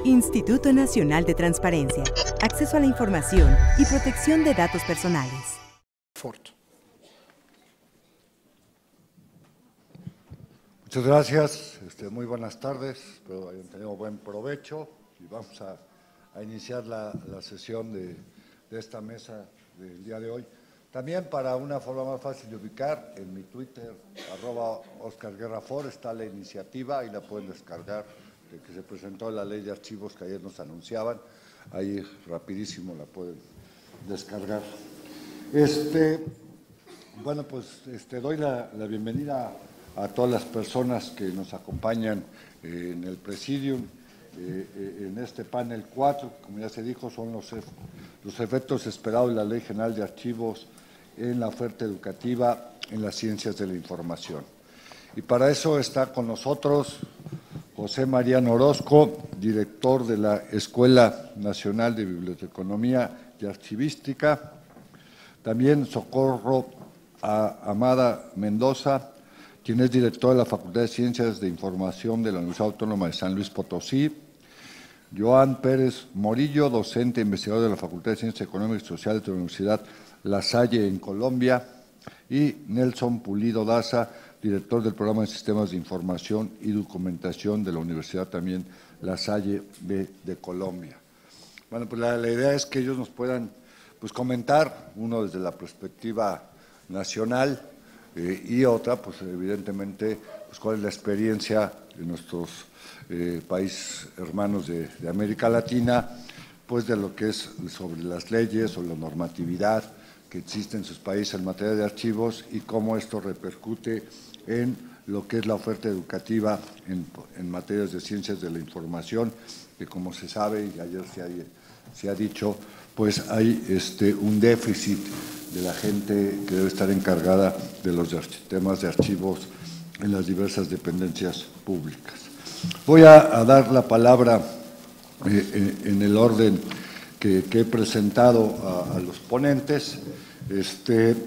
Instituto Nacional de Transparencia, Acceso a la Información y Protección de Datos Personales. Muchas gracias, muy buenas tardes, espero hayan tenido buen provecho y vamos a iniciar la sesión de esta mesa del día de hoy. También para una forma más fácil de ubicar, en mi Twitter, @OscarGuerraFor, está la iniciativa y la pueden descargar, de que se presentó la ley de archivos que ayer nos anunciaban, ahí rapidísimo la pueden descargar. Bueno, pues doy la bienvenida a todas las personas que nos acompañan en el Presidium, en este panel 4, como ya se dijo, son los efectos esperados de la Ley General de Archivos en la oferta educativa en las ciencias de la información. Y para eso está con nosotros José Mariano Orozco, director de la Escuela Nacional de Biblioteconomía y Archivística, también Socorro Amada Mendoza, quien es director de la Facultad de Ciencias de Información de la Universidad Autónoma de San Luis Potosí, Joan Pérez Morillo, docente e investigador de la Facultad de Ciencias Económicas y Sociales de la Universidad La Salle en Colombia, y Nelson Pulido Daza, director del Programa de Sistemas de Información y Documentación de la Universidad también La Salle de Colombia. Bueno, pues la idea es que ellos nos puedan comentar, uno desde la perspectiva nacional y otra, pues evidentemente, cuál es la experiencia de nuestros países hermanos de América Latina, pues de lo que es sobre las leyes o la normatividad que existe en sus países en materia de archivos y cómo esto repercute en lo que es la oferta educativa en materias de ciencias de la información, que como se sabe y ayer se ha dicho, pues hay un déficit de la gente que debe estar encargada de los temas de archivos en las diversas dependencias públicas. Voy a dar la palabra en el orden que he presentado a los ponentes,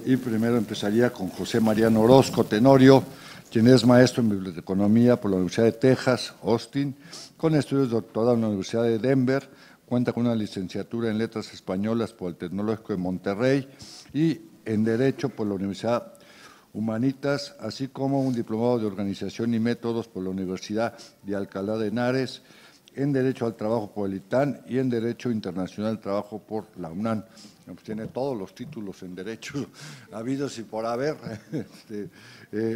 y primero empezaría con José Mariano Orozco Tenorio, quien es maestro en biblioteconomía por la Universidad de Texas, Austin, con estudios de doctorado en la Universidad de Denver, cuenta con una licenciatura en Letras Españolas por el Tecnológico de Monterrey y en Derecho por la Universidad Humanitas, así como un diplomado de Organización y Métodos por la Universidad de Alcalá de Henares, en Derecho al Trabajo por el ITAN y en Derecho Internacional del Trabajo por la UNAM. Pues tiene todos los títulos en Derecho habidos y por haber.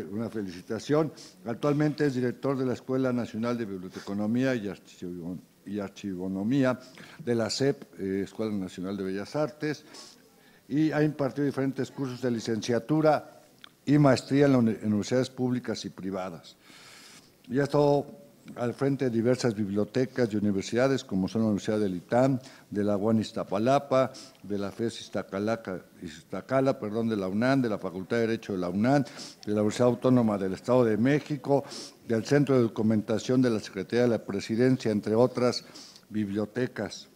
Una felicitación. Actualmente es director de la Escuela Nacional de Biblioteconomía y Archivonomía de la SEP, Escuela Nacional de Bellas Artes, y ha impartido diferentes cursos de licenciatura y maestría en universidades públicas y privadas. Y ha estado al frente de diversas bibliotecas y universidades, como son la Universidad del ITAM, de la UAM Iztapalapa, de la FES Iztacala, de la UNAM, de la Facultad de Derecho de la UNAM, de la Universidad Autónoma del Estado de México, del Centro de Documentación de la Secretaría de la Presidencia, entre otras bibliotecas.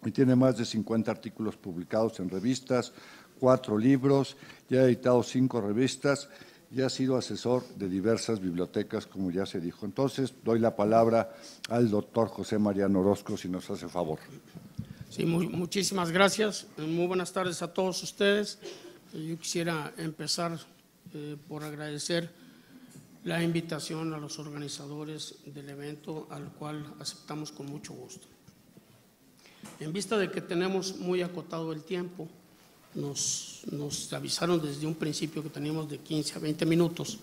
Y tiene más de 50 artículos publicados en revistas, 4 libros, ya ha editado 5 revistas y ha sido asesor de diversas bibliotecas, como ya se dijo. Entonces, doy la palabra al doctor José Mariano Orozco, si nos hace favor. Sí, muchísimas gracias. Muy buenas tardes a todos ustedes. Yo quisiera empezar por agradecer la invitación a los organizadores del evento, al cual aceptamos con mucho gusto. En vista de que tenemos muy acotado el tiempo, nos avisaron desde un principio que teníamos de 15 a 20 minutos,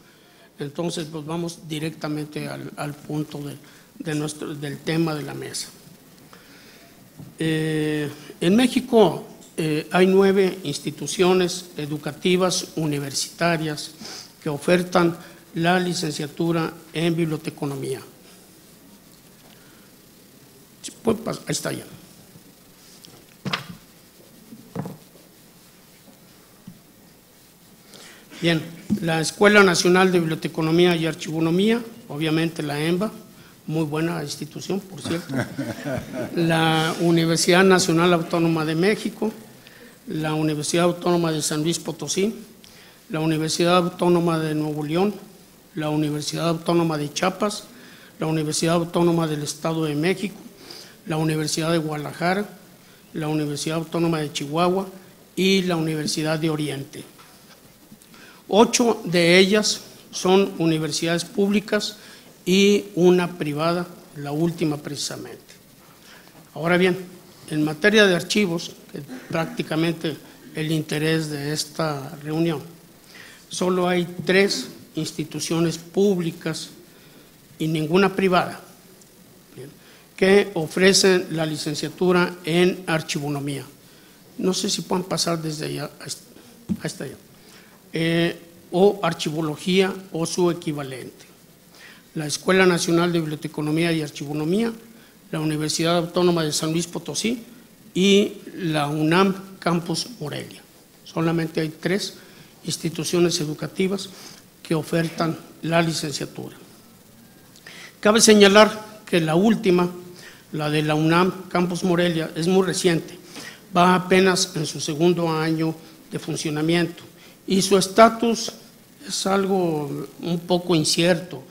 entonces pues vamos directamente al punto del tema de la mesa. En México hay 9 instituciones educativas universitarias que ofertan la licenciatura en biblioteconomía. Pues, ahí está ya. Bien, la Escuela Nacional de Biblioteconomía y Archivonomía, obviamente la ENBA, muy buena institución, por cierto, la Universidad Nacional Autónoma de México, la Universidad Autónoma de San Luis Potosí, la Universidad Autónoma de Nuevo León, la Universidad Autónoma de Chiapas, la Universidad Autónoma del Estado de México, la Universidad de Guadalajara, la Universidad Autónoma de Chihuahua y la Universidad de Oriente. 8 de ellas son universidades públicas y una privada, la última precisamente. Ahora bien, en materia de archivos, que es prácticamente el interés de esta reunión, solo hay 3 instituciones públicas y ninguna privada que ofrecen la licenciatura en archivonomía. No sé si pueden pasar desde allá hasta allá. O archivología o su equivalente. La Escuela Nacional de Biblioteconomía y Archivonomía, la Universidad Autónoma de San Luis Potosí y la UNAM Campus Morelia. Solamente hay 3 instituciones educativas que ofertan la licenciatura. Cabe señalar que la última, la de la UNAM Campus Morelia, es muy reciente, va apenas en su 2º año de funcionamiento y su estatus es algo un poco incierto.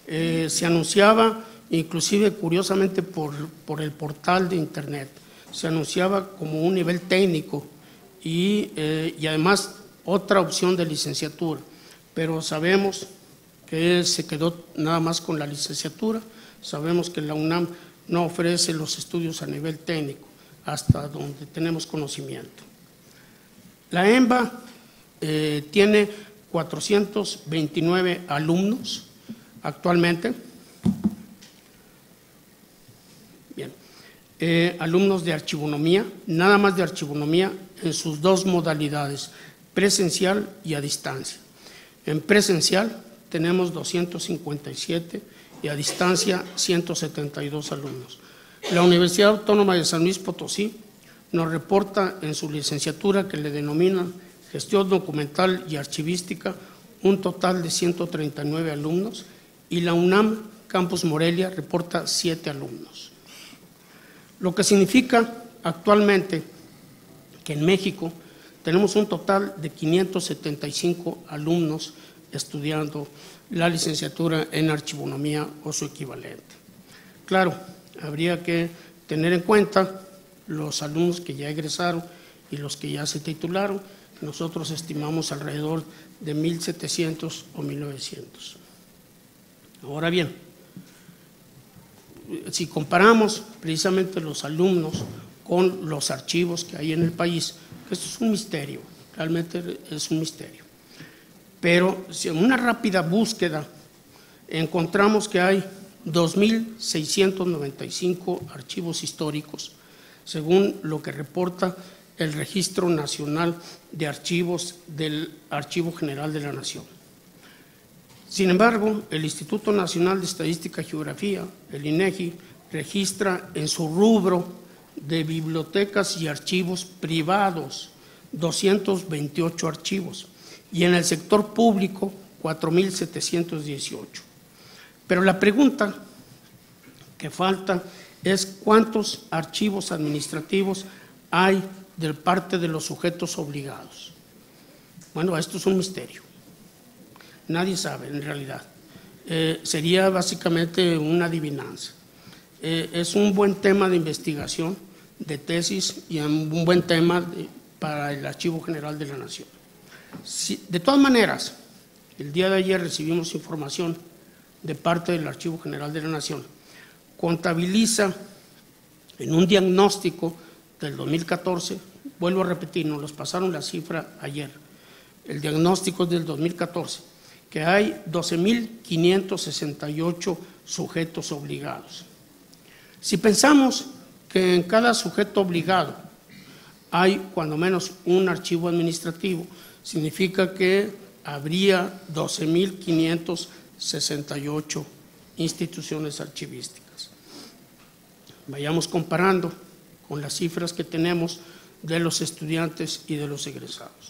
Se anunciaba, inclusive curiosamente por el portal de internet, se anunciaba como un nivel técnico y además otra opción de licenciatura, pero sabemos que se quedó nada más con la licenciatura. Sabemos que la UNAM no ofrece los estudios a nivel técnico, hasta donde tenemos conocimiento. La EMBA tiene 429 alumnos actualmente. Bien, alumnos de archivonomía, nada más de archivonomía en sus 2 modalidades, presencial y a distancia. En presencial tenemos 257 y a distancia 172 alumnos. La Universidad Autónoma de San Luis Potosí nos reporta en su licenciatura, que le denominan Gestión Documental y Archivística, un total de 139 alumnos, y la UNAM Campus Morelia reporta 7 alumnos. Lo que significa actualmente que en México tenemos un total de 575 alumnos estudiando la licenciatura en archivonomía o su equivalente. Claro, habría que tener en cuenta los alumnos que ya egresaron y los que ya se titularon. Nosotros estimamos alrededor de 1.700 o 1.900. Ahora bien, si comparamos precisamente los alumnos con los archivos que hay en el país, esto es un misterio, realmente es un misterio. Pero si en una rápida búsqueda encontramos que hay 2.695 archivos históricos, según lo que reporta el Registro Nacional de Archivos del Archivo General de la Nación. Sin embargo, el Instituto Nacional de Estadística y Geografía, el INEGI, registra en su rubro de bibliotecas y archivos privados 228 archivos y en el sector público 4.718. Pero la pregunta que falta es cuántos archivos administrativos hay de parte de los sujetos obligados. Bueno, esto es un misterio. Nadie sabe en realidad. Sería básicamente una adivinanza. Es un buen tema de investigación, de tesis y un buen tema para el Archivo General de la Nación. De todas maneras, el día de ayer recibimos información de parte del Archivo General de la Nación. Contabiliza en un diagnóstico del 2014, vuelvo a repetir, nos los pasaron la cifra ayer, el diagnóstico es del 2014, que hay 12.568 sujetos obligados. Si pensamos que en cada sujeto obligado hay cuando menos un archivo administrativo, significa que habría 12.568 instituciones archivísticas. Vayamos comparando con las cifras que tenemos de los estudiantes y de los egresados.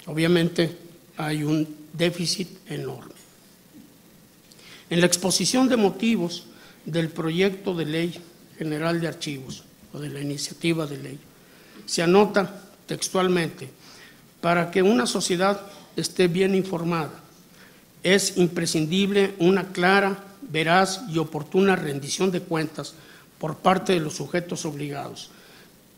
Obviamente hay un déficit enorme. En la exposición de motivos del proyecto de ley general de archivos o de la iniciativa de ley, se anota textualmente: para que una sociedad esté bien informada, es imprescindible una clara, veraz y oportuna rendición de cuentas por parte de los sujetos obligados,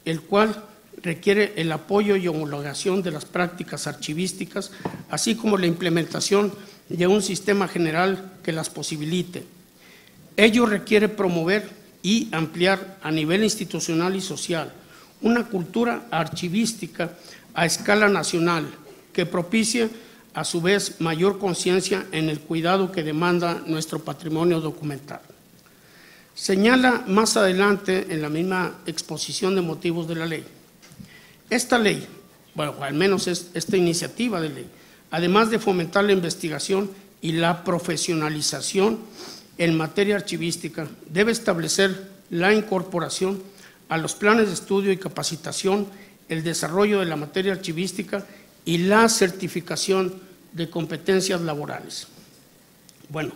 el cual requiere el apoyo y homologación de las prácticas archivísticas, así como la implementación de un sistema general que las posibilite. Ello requiere promover y ampliar a nivel institucional y social una cultura archivística a escala nacional que propicie a su vez mayor conciencia en el cuidado que demanda nuestro patrimonio documental. Señala más adelante en la misma exposición de motivos de la ley. Esta ley, bueno, al menos esta iniciativa de ley, además de fomentar la investigación y la profesionalización en materia archivística, debe establecer la incorporación a los planes de estudio y capacitación, el desarrollo de la materia archivística y la certificación de competencias laborales. Bueno,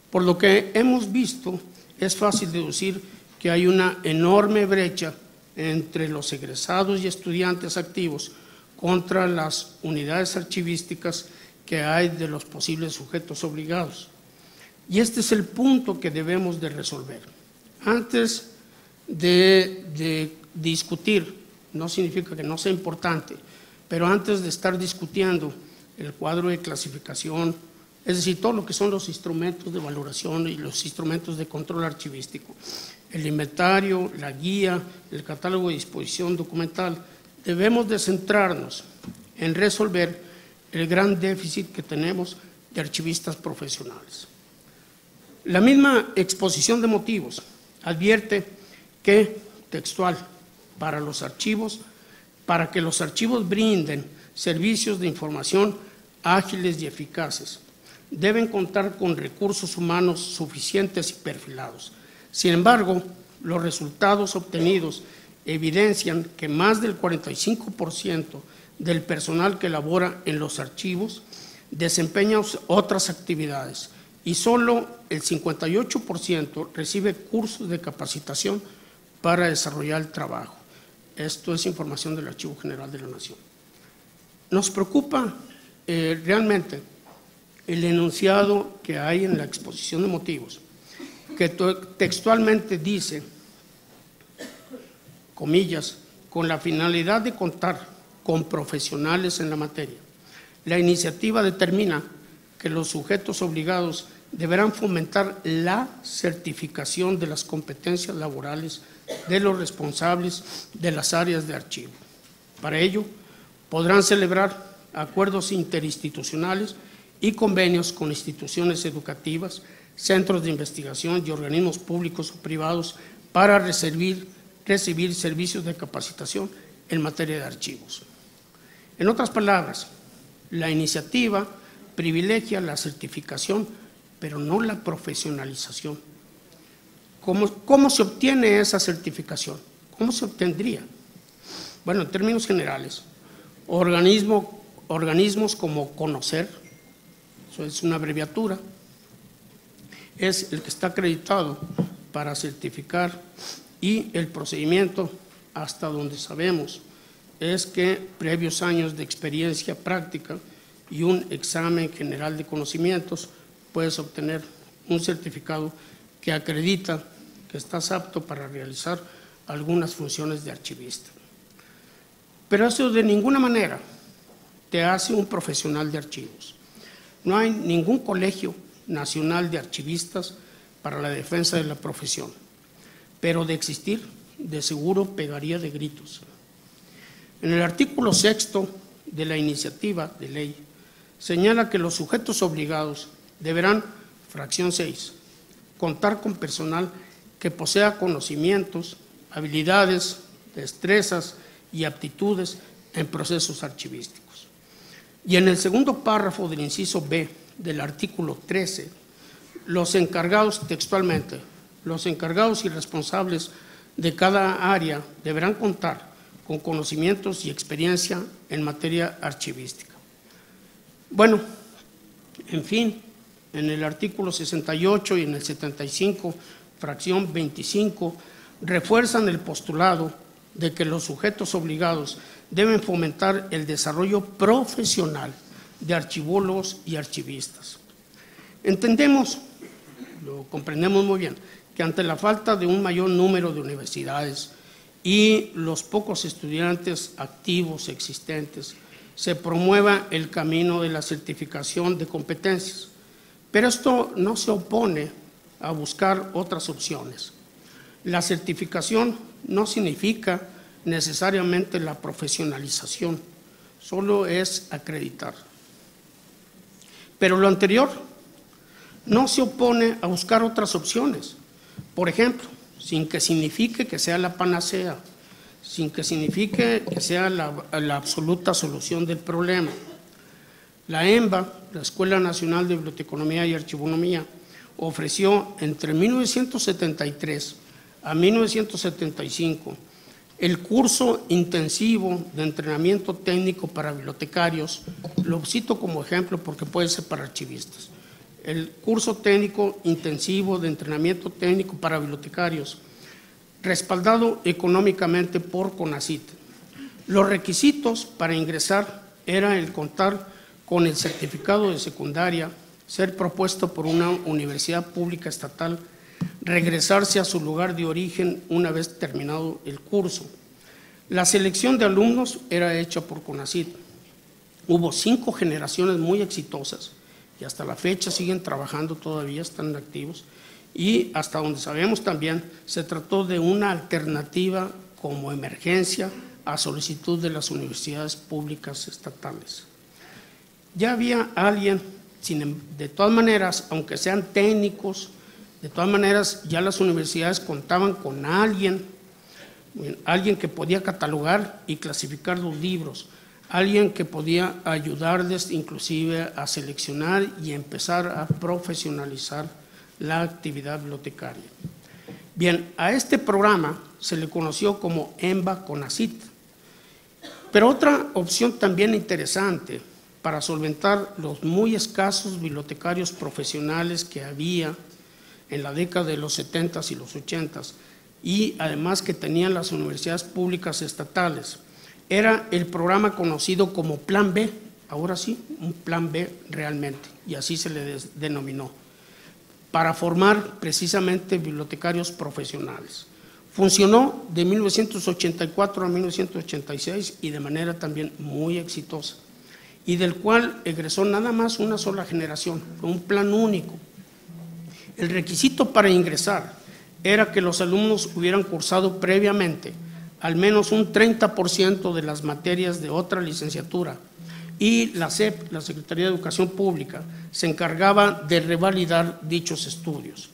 por lo que hemos visto, es fácil deducir que hay una enorme brecha entre los egresados y estudiantes activos contra las unidades archivísticas que hay de los posibles sujetos obligados. Y este es el punto que debemos de resolver. Antes de discutir, no significa que no sea importante, pero antes de estar discutiendo el cuadro de clasificación, es decir, todo lo que son los instrumentos de valoración y los instrumentos de control archivístico, el inventario, la guía, el catálogo de disposición documental, debemos de centrarnos en resolver el gran déficit que tenemos de archivistas profesionales. La misma exposición de motivos advierte que, textual, para que los archivos brinden servicios de información ágiles y eficaces, deben contar con recursos humanos suficientes y perfilados. Sin embargo, los resultados obtenidos evidencian que más del 45% del personal que labora en los archivos desempeña otras actividades y solo el 58% recibe cursos de capacitación para desarrollar el trabajo. Esto es información del Archivo General de la Nación. Nos preocupa realmente el enunciado que hay en la exposición de motivos, que textualmente dice, comillas, con la finalidad de contar con profesionales en la materia. La iniciativa determina que los sujetos obligados deberán fomentar la certificación de las competencias laborales de los responsables de las áreas de archivo. Para ello, podrán celebrar acuerdos interinstitucionales y convenios con instituciones educativas, centros de investigación y organismos públicos o privados para recibir servicios de capacitación en materia de archivos. En otras palabras, la iniciativa privilegia la certificación, pero no la profesionalización. ¿Cómo se obtiene esa certificación? ¿Cómo se obtendría? Bueno, en términos generales, organismos como CONOCER, eso es una abreviatura, es el que está acreditado para certificar, y el procedimiento, hasta donde sabemos, es que previos años de experiencia práctica y un examen general de conocimientos puedes obtener un certificado que acredita que estás apto para realizar algunas funciones de archivista. Pero eso de ninguna manera te hace un profesional de archivos. No hay ningún colegio nacional de archivistas para la defensa de la profesión, pero de existir, de seguro pegaría de gritos. En el artículo 6º de la iniciativa de ley señala que los sujetos obligados deberán, fracción 6, contar con personal que posea conocimientos, habilidades, destrezas y aptitudes en procesos archivísticos. Y en el segundo párrafo del inciso B del artículo 13, los encargados, textualmente, los encargados y responsables de cada área deberán contar con conocimientos y experiencia en materia archivística. Bueno, en fin, en el artículo 68 y en el 75, fracción 25, refuerzan el postulado de que los sujetos obligados deben fomentar el desarrollo profesional de archivólogos y archivistas. Entendemos, lo comprendemos muy bien, que ante la falta de un mayor número de universidades y los pocos estudiantes activos existentes, se promueva el camino de la certificación de competencias. Pero esto no se opone a buscar otras opciones. La certificación no significa necesariamente la profesionalización, solo es acreditar. Pero lo anterior no se opone a buscar otras opciones. Por ejemplo, sin que signifique que sea la panacea, sin que signifique que sea la absoluta solución del problema. La ENBA, la Escuela Nacional de Biblioteconomía y Archivonomía, ofreció entre 1973 a 1975 el curso intensivo de entrenamiento técnico para bibliotecarios. Lo cito como ejemplo porque puede ser para archivistas. El curso técnico intensivo de entrenamiento técnico para bibliotecarios, respaldado económicamente por CONACYT. Los requisitos para ingresar era el contar con el certificado de secundaria, ser propuesto por una universidad pública estatal, regresarse a su lugar de origen una vez terminado el curso. La selección de alumnos era hecha por CONACYT. Hubo 5 generaciones muy exitosas y hasta la fecha siguen trabajando todavía, están activos, y hasta donde sabemos también se trató de una alternativa como emergencia a solicitud de las universidades públicas estatales. Ya había alguien, de todas maneras, aunque sean técnicos, de todas maneras ya las universidades contaban con alguien que podía catalogar y clasificar los libros, alguien que podía ayudarles inclusive a seleccionar y empezar a profesionalizar la actividad bibliotecaria. Bien, a este programa se le conoció como ENBA CONACYT. Pero otra opción también interesante para solventar los muy escasos bibliotecarios profesionales que había en la década de los 70s y los 80s, y además que tenían las universidades públicas estatales, era el programa conocido como Plan B, ahora sí, un Plan B realmente, y así se le denominó, para formar precisamente bibliotecarios profesionales. Funcionó de 1984 a 1986 y de manera también muy exitosa, y del cual egresó nada más una sola generación, fue un plan único. El requisito para ingresar era que los alumnos hubieran cursado previamente al menos un 30% de las materias de otra licenciatura, y la SEP, la Secretaría de Educación Pública, se encargaba de revalidar dichos estudios.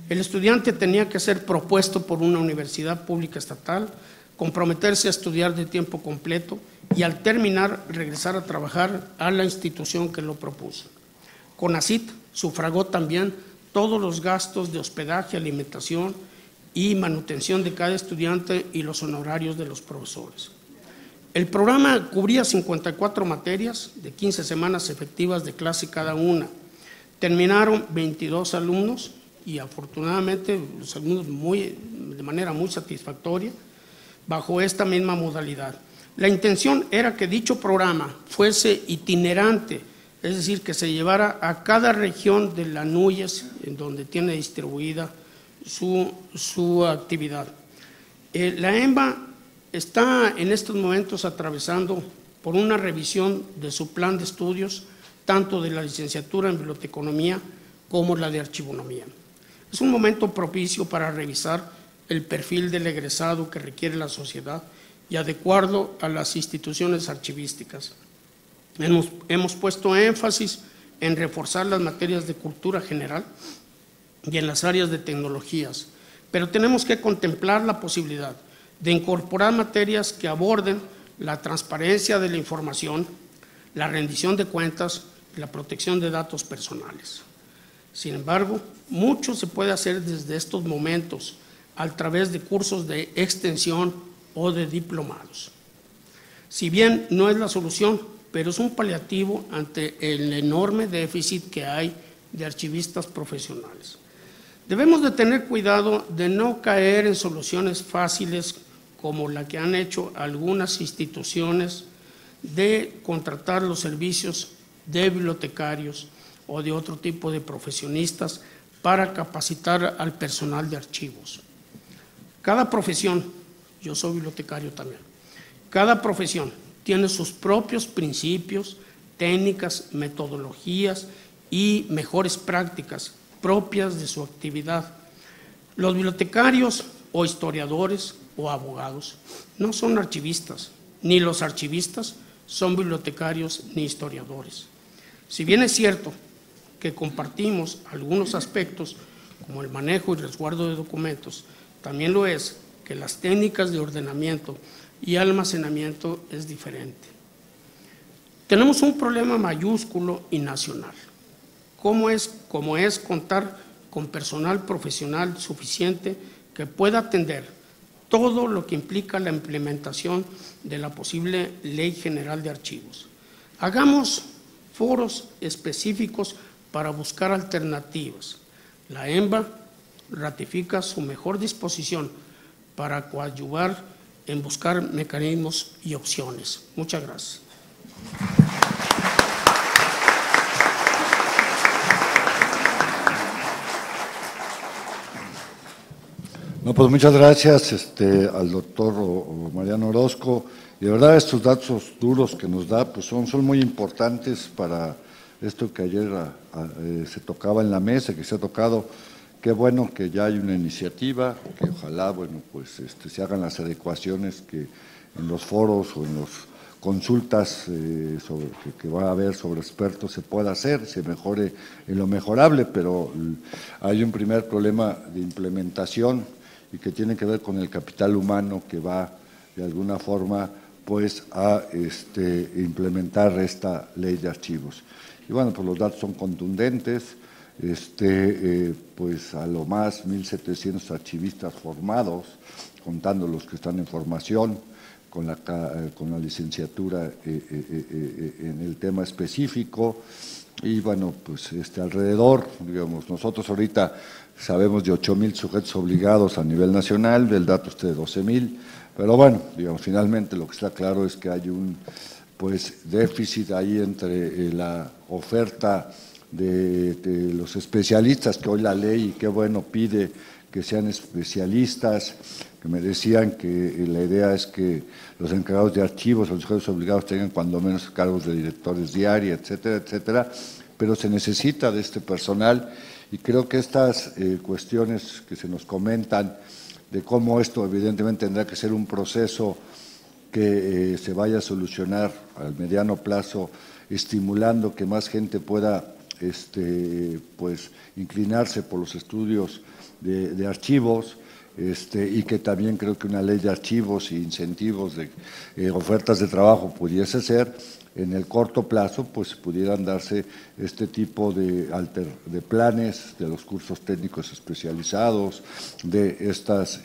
El estudiante tenía que ser propuesto por una universidad pública estatal, comprometerse a estudiar de tiempo completo y al terminar regresar a trabajar a la institución que lo propuso. CONACYT sufragó también todos los gastos de hospedaje, alimentación y manutención de cada estudiante y los honorarios de los profesores. El programa cubría 54 materias de 15 semanas efectivas de clase cada una. Terminaron 22 alumnos y afortunadamente los alumnos de manera muy satisfactoria bajo esta misma modalidad. La intención era que dicho programa fuese itinerante, es decir, que se llevara a cada región de la NUYES en donde tiene distribuida su actividad. La ENBA está en estos momentos atravesando por una revisión de su plan de estudios, tanto de la licenciatura en biblioteconomía como la de archivonomía. Es un momento propicio para revisar el perfil del egresado que requiere la sociedad y adecuarlo a las instituciones archivísticas. Hemos puesto énfasis en reforzar las materias de cultura general y en las áreas de tecnologías, pero tenemos que contemplar la posibilidad de incorporar materias que aborden la transparencia de la información, la rendición de cuentas y la protección de datos personales. Sin embargo, mucho se puede hacer desde estos momentos a través de cursos de extensión o de diplomados. Si bien no es la solución, pero es un paliativo ante el enorme déficit que hay de archivistas profesionales. Debemos de tener cuidado de no caer en soluciones fáciles como la que han hecho algunas instituciones de contratar los servicios de bibliotecarios o de otro tipo de profesionistas para capacitar al personal de archivos. Cada profesión, yo soy bibliotecario también, cada profesión tiene sus propios principios, técnicas, metodologías y mejores prácticas propias de su actividad. Los bibliotecarios o historiadores o abogados no son archivistas, ni los archivistas son bibliotecarios ni historiadores. Si bien es cierto que compartimos algunos aspectos como el manejo y resguardo de documentos, también lo es que las técnicas de ordenamiento y almacenamiento es diferente. Tenemos un problema mayúsculo y nacional. ¿Cómo es contar con personal profesional suficiente que pueda atender todo lo que implica la implementación de la posible Ley General de Archivos? Hagamos foros específicos para buscar alternativas. La EMBA ratifica su mejor disposición para coadyuvar en buscar mecanismos y opciones. Muchas gracias. No, pues muchas gracias al doctor Mariano Orozco. Y de verdad estos datos duros que nos da pues son muy importantes para esto que ayer se tocaba en la mesa, que se ha tocado. Qué bueno que ya hay una iniciativa, que ojalá se hagan las adecuaciones que en los foros o en las consultas que va a haber sobre expertos se pueda hacer, se mejore en lo mejorable, pero hay un primer problema de implementación y que tiene que ver con el capital humano que va de alguna forma pues a implementar esta ley de archivos. Y bueno, pues los datos son contundentes, pues a lo más 1.700 archivistas formados, contando los que están en formación, con la licenciatura en el tema específico, y bueno, pues alrededor, digamos, nosotros ahorita sabemos de 8.000 sujetos obligados a nivel nacional, del dato de 12.000, pero bueno, digamos, finalmente lo que está claro es que hay un déficit ahí entre la oferta de los especialistas, que hoy la ley, y qué bueno, pide que sean especialistas, que me decían que la idea es que los encargados de archivos o los sujetos obligados tengan cuando menos cargos de directores de área, etcétera, etcétera, pero se necesita de este personal y creo que estas cuestiones que se nos comentan de cómo esto evidentemente tendrá que ser un proceso que se vaya a solucionar al mediano plazo, estimulando que más gente pueda inclinarse por los estudios de archivos, y que también creo que una ley de archivos e incentivos de ofertas de trabajo pudiese ser, en el corto plazo pues pudieran darse este tipo de planes, de los cursos técnicos especializados, de estas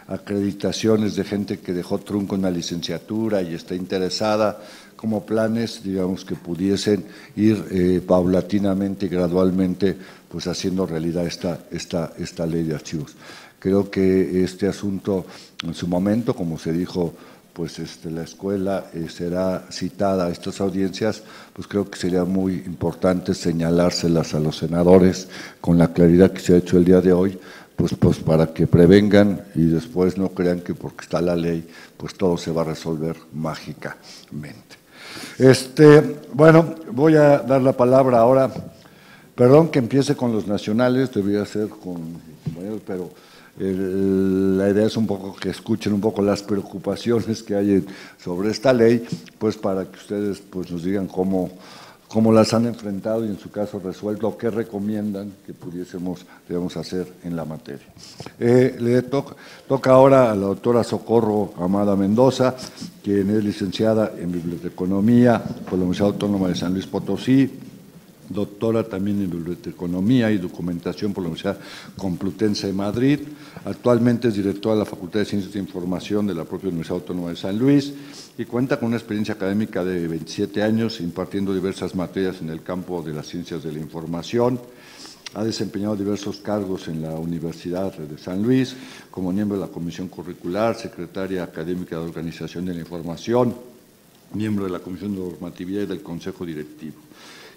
acreditaciones de gente que dejó trunco en la licenciatura y está interesada, como planes, digamos, que pudiesen ir paulatinamente y gradualmente pues haciendo realidad esta ley de archivos. Creo que este asunto en su momento, como se dijo, pues la escuela será citada a estas audiencias, pues creo que sería muy importante señalárselas a los senadores con la claridad que se ha hecho el día de hoy, pues para que prevengan y después no crean que porque está la ley, pues todo se va a resolver mágicamente. Bueno, voy a dar la palabra ahora, perdón que empiece con los nacionales, debería ser con compañeros, pero la idea es un poco que escuchen un poco las preocupaciones que hay sobre esta ley, pues para que ustedes pues nos digan cómo las han enfrentado y en su caso resuelto, o qué recomiendan que pudiésemos, digamos, hacer en la materia. Le toca ahora a la doctora Socorro Amada Mendoza, quien es licenciada en Biblioteconomía por la Universidad Autónoma de San Luis Potosí, doctora también en Biblioteconomía y Documentación por la Universidad Complutense de Madrid. Actualmente es directora de la Facultad de Ciencias de Información de la propia Universidad Autónoma de San Luis y cuenta con una experiencia académica de 27 años impartiendo diversas materias en el campo de las ciencias de la información. Ha desempeñado diversos cargos en la Universidad de San Luis como miembro de la Comisión Curricular, secretaria académica de Organización de la Información, miembro de la Comisión de Normatividad y del Consejo Directivo.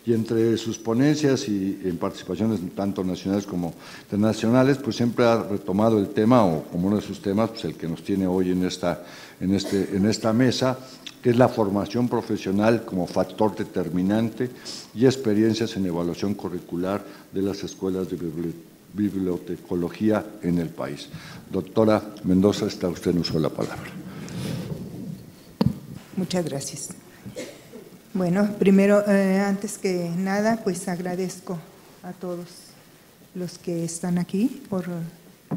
y entre sus ponencias y en participaciones tanto nacionales como internacionales, pues siempre ha retomado el tema, o como uno de sus temas, pues el que nos tiene hoy en esta mesa, que es la formación profesional como factor determinante y experiencias en evaluación curricular de las escuelas de bibliotecología en el país. Doctora Mendoza, está usted en uso de la palabra. Muchas gracias. Bueno, primero, antes que nada, pues agradezco a todos los que están aquí por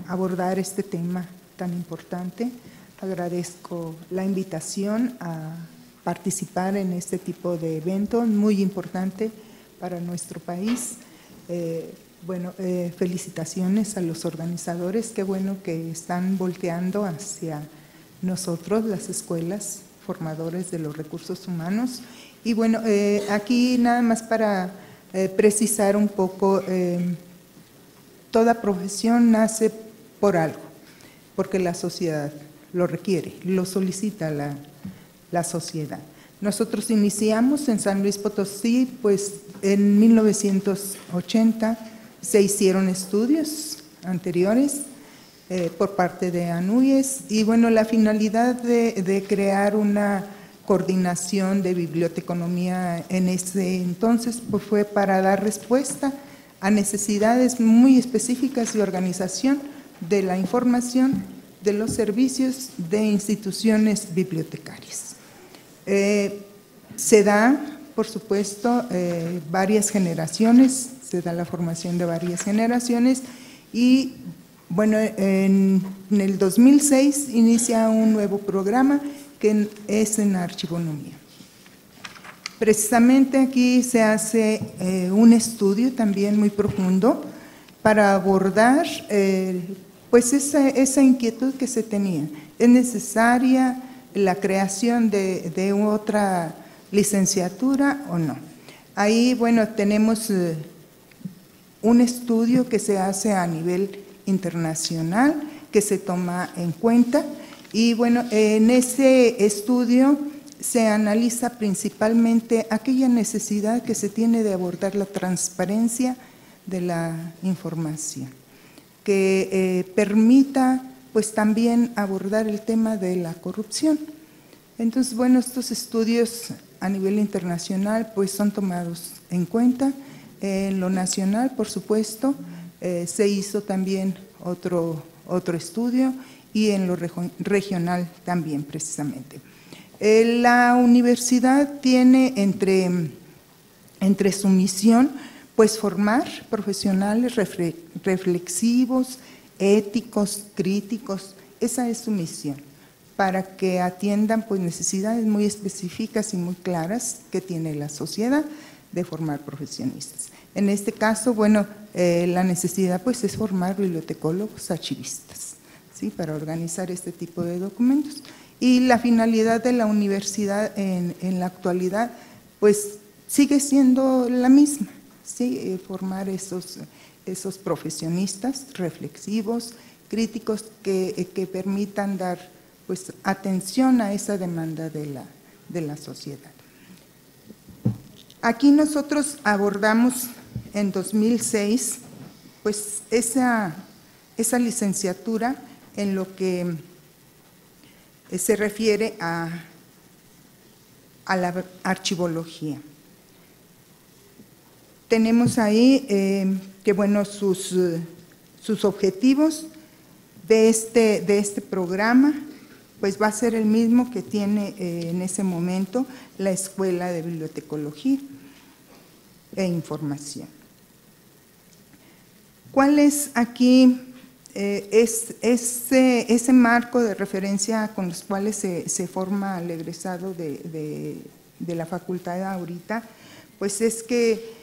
abordar este tema tan importante. Agradezco la invitación a participar en este tipo de evento muy importante para nuestro país. Felicitaciones a los organizadores, qué bueno que están volteando hacia nosotros, las escuelas, formadores de los recursos humanos. Y bueno, aquí nada más para precisar un poco, toda profesión nace por algo, porque la sociedad lo requiere, lo solicita la sociedad. Nosotros iniciamos en San Luis Potosí, pues en 1980 se hicieron estudios anteriores por parte de ANUYES y bueno, la finalidad de crear una coordinación de biblioteconomía en ese entonces pues fue para dar respuesta a necesidades muy específicas de organización de la información de los servicios de instituciones bibliotecarias. Se da, por supuesto, varias generaciones, se da la formación de varias generaciones y bueno, en el 2006 inicia un nuevo programa que es en archivonomía. Precisamente aquí se hace un estudio también muy profundo para abordar pues esa inquietud que se tenía. ¿Es necesaria la creación de otra licenciatura o no? Ahí, bueno, tenemos un estudio que se hace a nivel internacional, que se toma en cuenta, y bueno, en ese estudio se analiza principalmente aquella necesidad que se tiene de abordar la transparencia de la información, que permita pues también abordar el tema de la corrupción. Entonces, bueno, estos estudios a nivel internacional pues son tomados en cuenta. En lo nacional, por supuesto, se hizo también otro estudio y en lo regional también precisamente. La universidad tiene entre su misión pues formar profesionales reflexivos, éticos, críticos, esa es su misión, para que atiendan pues necesidades muy específicas y muy claras que tiene la sociedad de formar profesionistas. En este caso, bueno, la necesidad pues es formar bibliotecólogos archivistas, ¿sí? Para organizar este tipo de documentos. Y la finalidad de la universidad en la actualidad pues sigue siendo la misma, ¿sí? Formar esos profesionistas reflexivos, críticos que permitan dar pues atención a esa demanda de la sociedad. Aquí nosotros abordamos en 2006 pues esa licenciatura en lo que se refiere a la archivología. Tenemos ahí que bueno, sus objetivos de este programa pues va a ser el mismo que tiene en ese momento la Escuela de Bibliotecología e Información. ¿Cuál es aquí ese marco de referencia con los cuales se forma al egresado de la facultad ahorita? Pues es que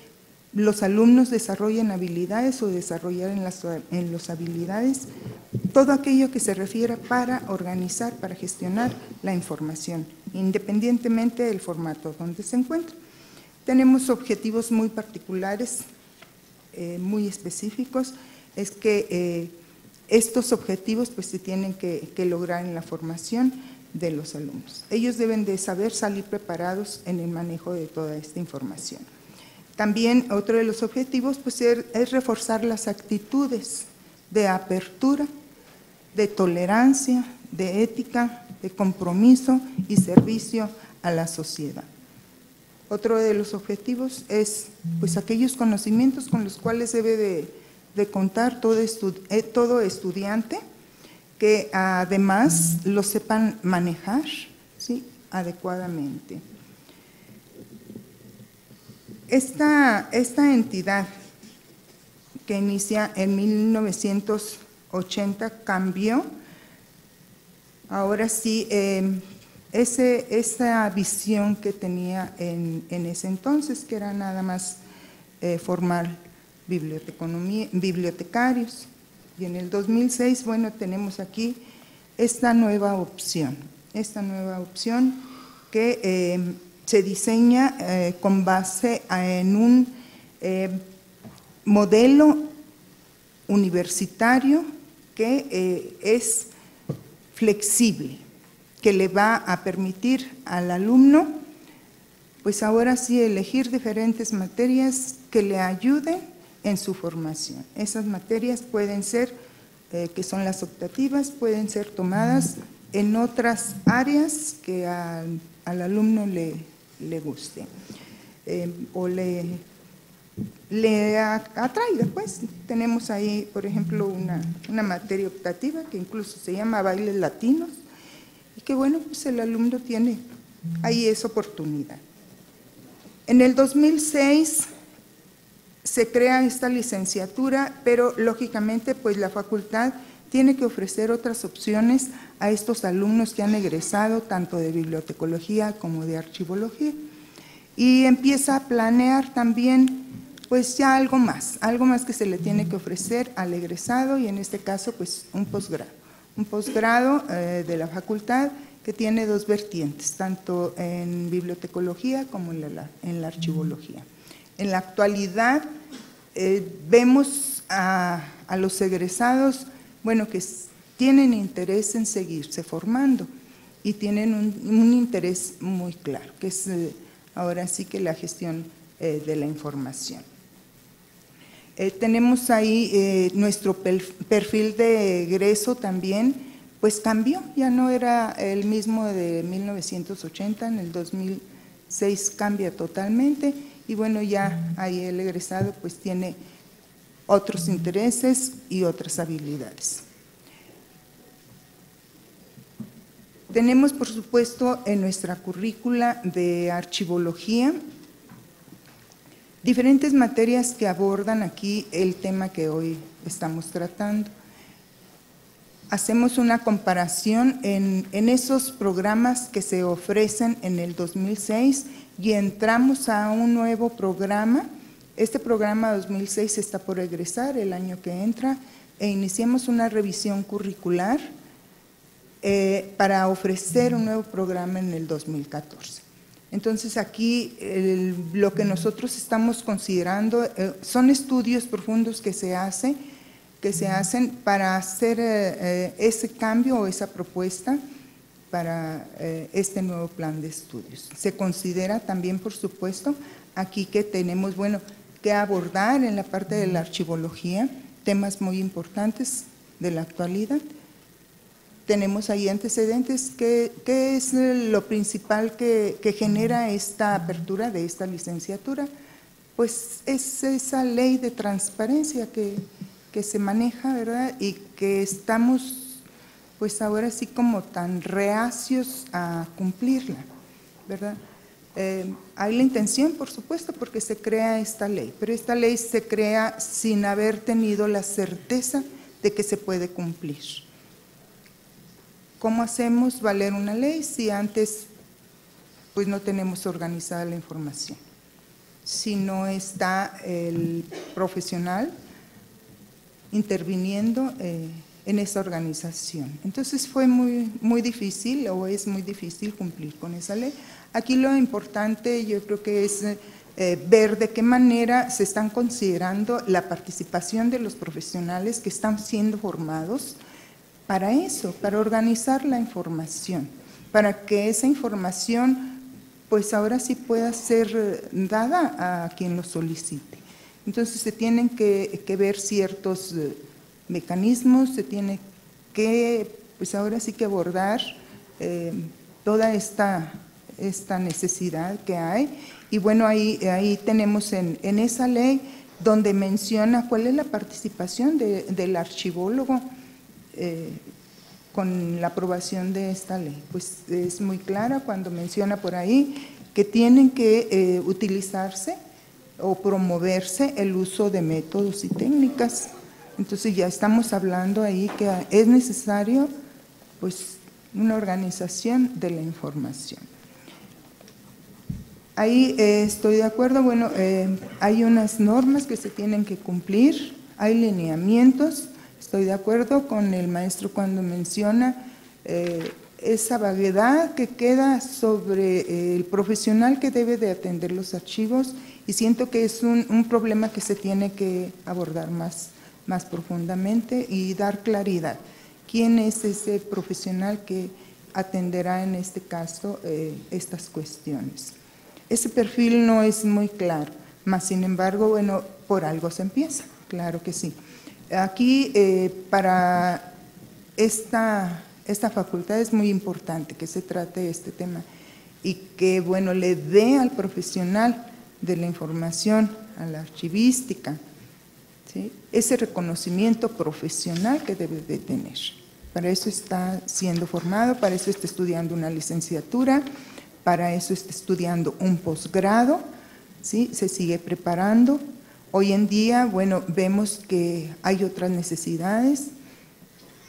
los alumnos desarrollan habilidades o desarrollar en las habilidades todo aquello que se refiere para organizar, para gestionar la información, independientemente del formato donde se encuentra. Tenemos objetivos muy particulares, muy específicos, es que estos objetivos pues se tienen que lograr en la formación de los alumnos. Ellos deben de saber salir preparados en el manejo de toda esta información. También otro de los objetivos pues, es reforzar las actitudes de apertura, de tolerancia, de ética, de compromiso y servicio a la sociedad. Otro de los objetivos es pues, aquellos conocimientos con los cuales debe de contar todo estudiante, que además lo sepan manejar, ¿sí?, adecuadamente. Esta entidad que inicia en 1980 cambió, ahora sí, esa visión que tenía en ese entonces, que era nada más formar bibliotecarios. Y en el 2006, bueno, tenemos aquí esta nueva opción que se diseña con base en un modelo universitario que es flexible, que le va a permitir al alumno, pues ahora sí, elegir diferentes materias que le ayuden en su formación. Esas materias pueden ser, que son las optativas, pueden ser tomadas en otras áreas que al alumno le guste o le atraiga. Pues tenemos ahí, por ejemplo, una materia optativa que incluso se llama bailes latinos y que bueno, pues el alumno tiene ahí esa oportunidad. En el 2006 se crea esta licenciatura, pero lógicamente pues la facultad tiene que ofrecer otras opciones a estos alumnos que han egresado tanto de bibliotecología como de archivología, y empieza a planear también pues ya algo más que se le tiene que ofrecer al egresado, y en este caso pues un posgrado de la facultad que tiene dos vertientes, tanto en bibliotecología como en la archivología. En la actualidad vemos a los egresados, bueno, que tienen interés en seguirse formando y tienen un interés muy claro, que es ahora sí que la gestión de la información. Tenemos ahí nuestro perfil de egreso también, pues cambió, ya no era el mismo de 1980, en el 2006 cambia totalmente, y bueno, ya ahí el egresado pues tiene otros intereses y otras habilidades. Tenemos, por supuesto, en nuestra currícula de archivología diferentes materias que abordan aquí el tema que hoy estamos tratando. Hacemos una comparación en esos programas que se ofrecen en el 2006 y entramos a un nuevo programa. Este programa 2006 está por egresar el año que entra, e iniciamos una revisión curricular para ofrecer un nuevo programa en el 2014. Entonces aquí lo que nosotros estamos considerando son estudios profundos que se hacen para hacer ese cambio o esa propuesta para este nuevo plan de estudios. Se considera también, por supuesto, aquí que tenemos, bueno, que abordar en la parte de la archivología temas muy importantes de la actualidad. Tenemos ahí antecedentes. ¿Qué es lo principal que genera esta apertura de esta licenciatura? Pues es esa ley de transparencia que se maneja, ¿verdad? Y que estamos, pues ahora sí como tan reacios a cumplirla, ¿verdad? Hay la intención, por supuesto, porque se crea esta ley, pero esta ley se crea sin haber tenido la certeza de que se puede cumplir. ¿Cómo hacemos valer una ley si antes pues no tenemos organizada la información? Si no está el profesional interviniendo en esa organización. Entonces fue muy difícil, o es muy difícil cumplir con esa ley. Aquí lo importante yo creo que es ver de qué manera se están considerando la participación de los profesionales que están siendo formados para eso, para organizar la información, para que esa información pues ahora sí pueda ser dada a quien lo solicite. Entonces se tienen que ver ciertos mecanismos, se tiene que, pues ahora sí que abordar toda esta necesidad que hay. Y bueno, ahí tenemos en esa ley donde menciona cuál es la participación del archivólogo con la aprobación de esta ley. Pues es muy clara cuando menciona por ahí que tienen que utilizarse o promoverse el uso de métodos y técnicas. Entonces ya estamos hablando ahí que es necesario pues una organización de la información. Ahí estoy de acuerdo, bueno, hay unas normas que se tienen que cumplir, hay lineamientos, estoy de acuerdo con el maestro cuando menciona esa vaguedad que queda sobre el profesional que debe de atender los archivos, y siento que es un problema que se tiene que abordar más profundamente y dar claridad. ¿Quién es ese profesional que atenderá en este caso estas cuestiones? Ese perfil no es muy claro, mas sin embargo, bueno, por algo se empieza, claro que sí. Aquí para esta facultad es muy importante que se trate este tema y que, bueno, le dé al profesional de la información, a la archivística, ¿sí?, ese reconocimiento profesional que debe de tener. Para eso está siendo formado, para eso está estudiando una licenciatura, para eso está estudiando un posgrado, ¿sí?, se sigue preparando. Hoy en día, bueno, vemos que hay otras necesidades,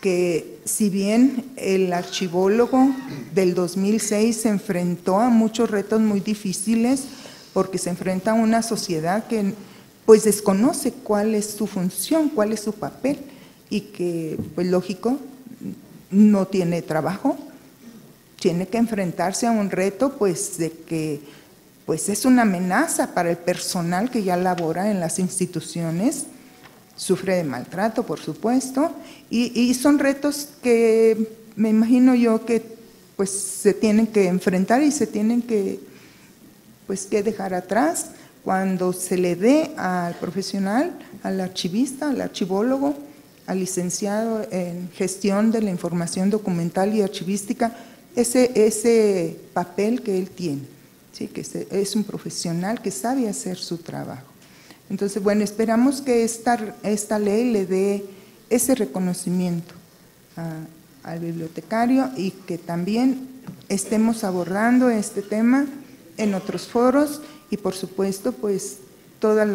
que si bien el archivólogo del 2006 se enfrentó a muchos retos muy difíciles, porque se enfrenta a una sociedad que pues desconoce cuál es su función, cuál es su papel, y que, pues lógico, no tiene trabajo, tiene que enfrentarse a un reto pues de que pues es una amenaza para el personal que ya labora en las instituciones, sufre de maltrato, por supuesto, y son retos que me imagino yo que pues se tienen que enfrentar y se tienen que dejar atrás cuando se le dé al profesional, al archivista, al archivólogo, al licenciado en gestión de la información documental y archivística, ese papel que él tiene, ¿sí?, que es un profesional que sabe hacer su trabajo. Entonces, bueno, esperamos que esta ley le dé ese reconocimiento al bibliotecario y que también estemos abordando este tema en otros foros y, por supuesto, pues todas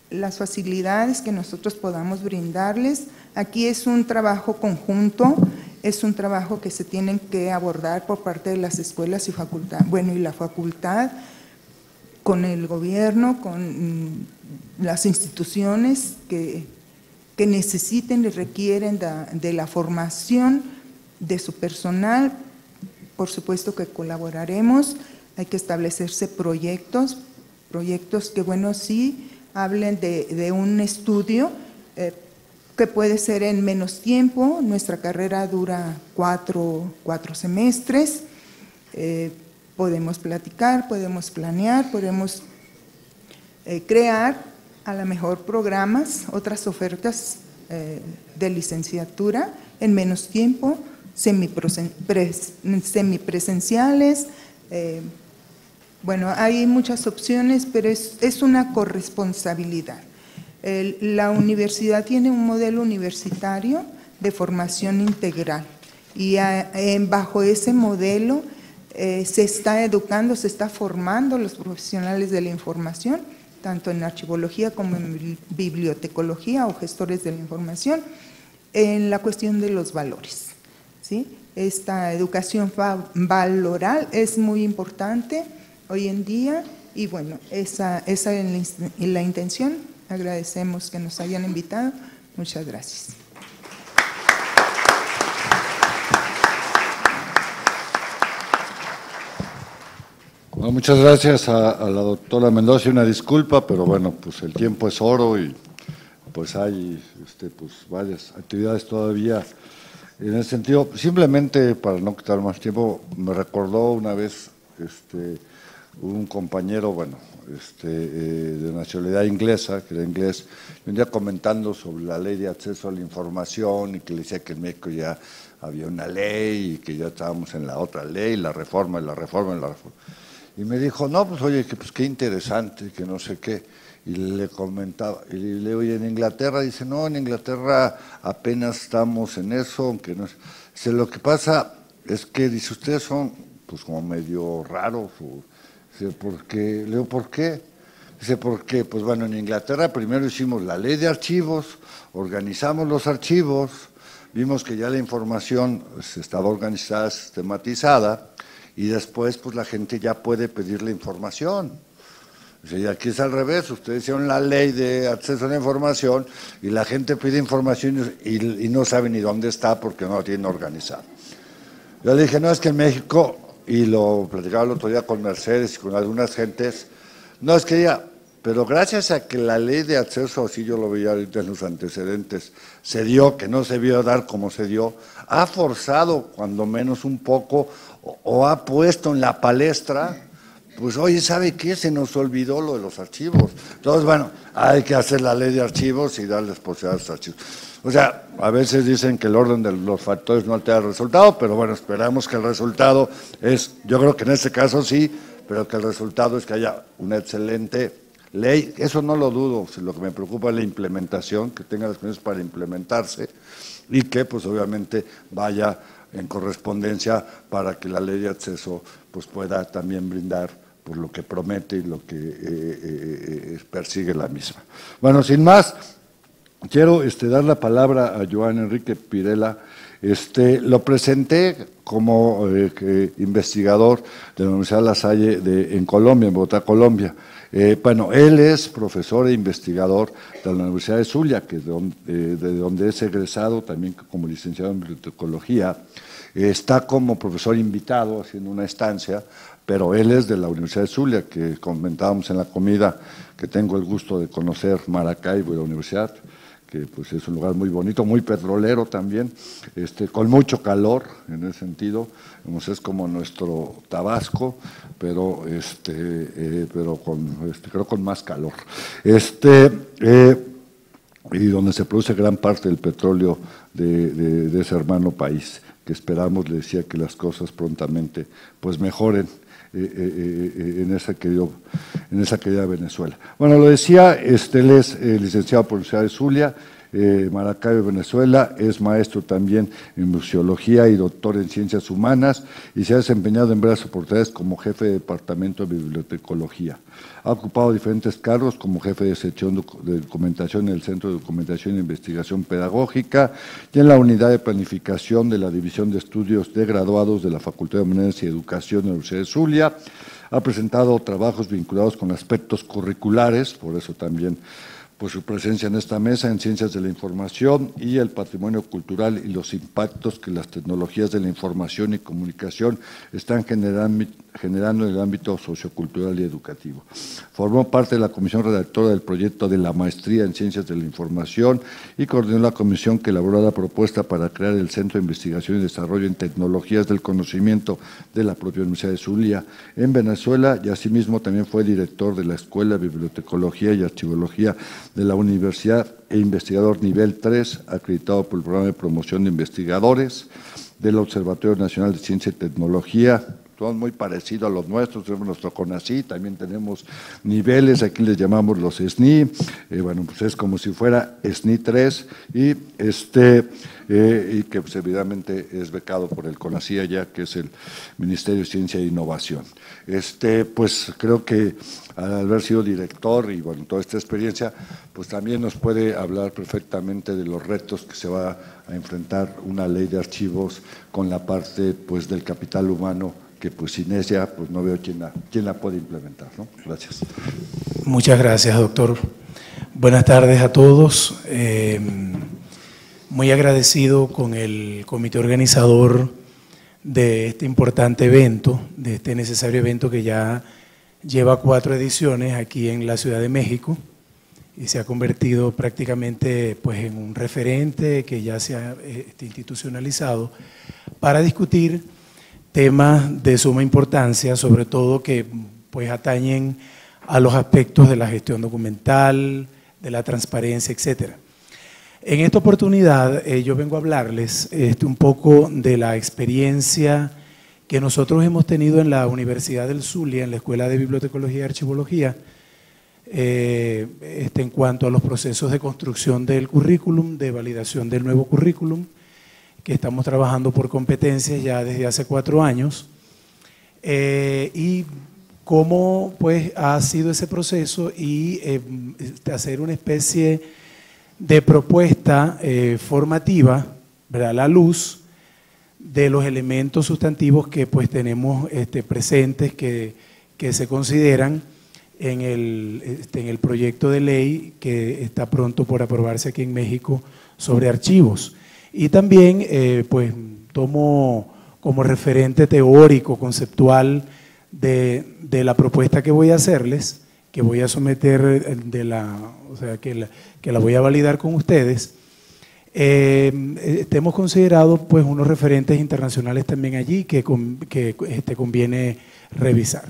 las facilidades que nosotros podamos brindarles. Aquí es un trabajo conjunto, es un trabajo que se tienen que abordar por parte de las escuelas y facultad, bueno, y la facultad, con el gobierno, con las instituciones que necesiten y requieren de la formación de su personal. Por supuesto que colaboraremos, hay que establecerse proyectos que, bueno, sí hablen de un estudio que puede ser en menos tiempo. Nuestra carrera dura cuatro semestres. Podemos platicar, podemos planear, podemos crear a lo mejor programas, otras ofertas de licenciatura en menos tiempo, semipresenciales. Bueno, hay muchas opciones, pero es una corresponsabilidad. La universidad tiene un modelo universitario de formación integral y bajo ese modelo se está educando, se está formando los profesionales de la información, tanto en archivología como en bibliotecología o gestores de la información, en la cuestión de los valores, ¿sí? Esta educación valoral es muy importante hoy en día y bueno, esa es la intención. Agradecemos que nos hayan invitado. Muchas gracias. Bueno, muchas gracias a la doctora Mendoza, una disculpa, pero bueno, pues el tiempo es oro y pues hay pues varias actividades todavía En ese sentido, simplemente para no quitar más tiempo, me recordó una vez un compañero, bueno, de nacionalidad inglesa, que era inglés, un día comentando sobre la ley de acceso a la información y que le decía que en México ya había una ley y que ya estábamos en la otra ley, la reforma. Y me dijo, no, pues oye, que pues qué interesante, que no sé qué. Y le comentaba, y le digo, oye, en Inglaterra, dice, no, en Inglaterra apenas estamos en eso, aunque no. Dice, lo que pasa es que, dice, ustedes son pues como medio raros. Dice, ¿por qué? Le digo, ¿por qué? Dice, porque, pues bueno, en Inglaterra primero hicimos la ley de archivos, organizamos los archivos, vimos que ya la información estaba organizada, sistematizada, y después pues la gente ya puede pedir la información. Y aquí es al revés, ustedes hicieron la ley de acceso a la información y la gente pide información y no sabe ni dónde está porque no la tienen organizada. Yo le dije, no, es que en México, y lo platicaba el otro día con Mercedes y con algunas gentes, no, es que ya, pero gracias a que la ley de acceso, así yo lo veía ahorita en los antecedentes, se dio, que no se vio dar como se dio, ha forzado cuando menos un poco o ha puesto en la palestra. Pues oye, ¿sabe qué? Se nos olvidó lo de los archivos. Entonces, bueno, hay que hacer la ley de archivos y darles posibilidad a los archivos. O sea, a veces dicen que el orden de los factores no altera el resultado, pero bueno, esperamos que el resultado es, yo creo que en este caso sí, pero que el resultado es que haya una excelente ley. Eso no lo dudo, lo que me preocupa es la implementación, que tenga las condiciones para implementarse y que pues obviamente vaya en correspondencia para que la ley de acceso pues pueda también brindar por lo que promete y lo que persigue la misma. Bueno, sin más, quiero dar la palabra a Joan Enrique Pirela. Lo presenté como investigador de la Universidad La Salle en Colombia, en Bogotá, Colombia. Bueno, él es profesor e investigador de la Universidad de Zulia, que de donde es egresado también como licenciado en bibliotecología. Está como profesor invitado haciendo una estancia, pero él es de la Universidad de Zulia, que comentábamos en la comida, que tengo el gusto de conocer Maracaibo y la universidad, que pues es un lugar muy bonito, muy petrolero también, con mucho calor en ese sentido, es como nuestro Tabasco, pero creo con más calor. Y donde se produce gran parte del petróleo de ese hermano país, que esperamos, le decía, que las cosas prontamente pues mejoren en esa querida Venezuela. Bueno, lo decía, él es licenciado por la Universidad de Zulia, Maracaibo, Venezuela, es maestro también en museología y doctor en ciencias humanas y se ha desempeñado en varias oportunidades como jefe de departamento de bibliotecología. Ha ocupado diferentes cargos como jefe de sección de documentación en el Centro de Documentación e Investigación Pedagógica y en la unidad de planificación de la División de Estudios de Graduados de la Facultad de Humanidades y Educación de la Universidad de Zulia. Ha presentado trabajos vinculados con aspectos curriculares, por eso también por su presencia en esta mesa, en Ciencias de la Información y el Patrimonio Cultural y los impactos que las tecnologías de la información y comunicación están generando en el ámbito sociocultural y educativo. Formó parte de la comisión redactora del proyecto de la Maestría en Ciencias de la Información y coordinó la comisión que elaboró la propuesta para crear el Centro de Investigación y Desarrollo en Tecnologías del Conocimiento de la propia Universidad de Zulia en Venezuela, y asimismo también fue director de la Escuela de Bibliotecología y Archivología de la Universidad e investigador nivel 3, acreditado por el Programa de Promoción de Investigadores del Observatorio Nacional de Ciencia y Tecnología. Son muy parecidos a los nuestros, tenemos nuestro CONACYT, también tenemos niveles, aquí les llamamos los SNI, bueno, pues es como si fuera SNI 3 y que pues evidentemente es becado por el CONACYT ya, que es el Ministerio de Ciencia e Innovación. Pues creo que al haber sido director y bueno, toda esta experiencia, pues también nos puede hablar perfectamente de los retos que se va a enfrentar una ley de archivos con la parte pues del capital humano, que pues sin ella pues no veo quién la puede implementar, ¿no? Gracias. Muchas gracias, doctor. Buenas tardes a todos. Muy agradecido con el comité organizador de este importante evento, de este necesario evento que ya lleva 4 ediciones aquí en la Ciudad de México y se ha convertido prácticamente pues, en un referente que ya se ha institucionalizado para discutir temas de suma importancia, sobre todo que pues, atañen a los aspectos de la gestión documental, de la transparencia, etcétera. En esta oportunidad yo vengo a hablarles un poco de la experiencia que nosotros hemos tenido en la Universidad del Zulia, en la Escuela de Bibliotecología y Archivología, en cuanto a los procesos de construcción del currículum, de validación del nuevo currículum, que estamos trabajando por competencias ya desde hace 4 años, y cómo pues, ha sido ese proceso y hacer una especie de propuesta formativa, ¿verdad?, a la luz de los elementos sustantivos que pues, tenemos presentes, que se consideran en el proyecto de ley que está pronto por aprobarse aquí en México sobre archivos. Y también pues, tomo como referente teórico, conceptual de la propuesta que voy a hacerles, que voy a someter, o sea, que la voy a validar con ustedes. Hemos considerado pues, unos referentes internacionales también allí que conviene revisar.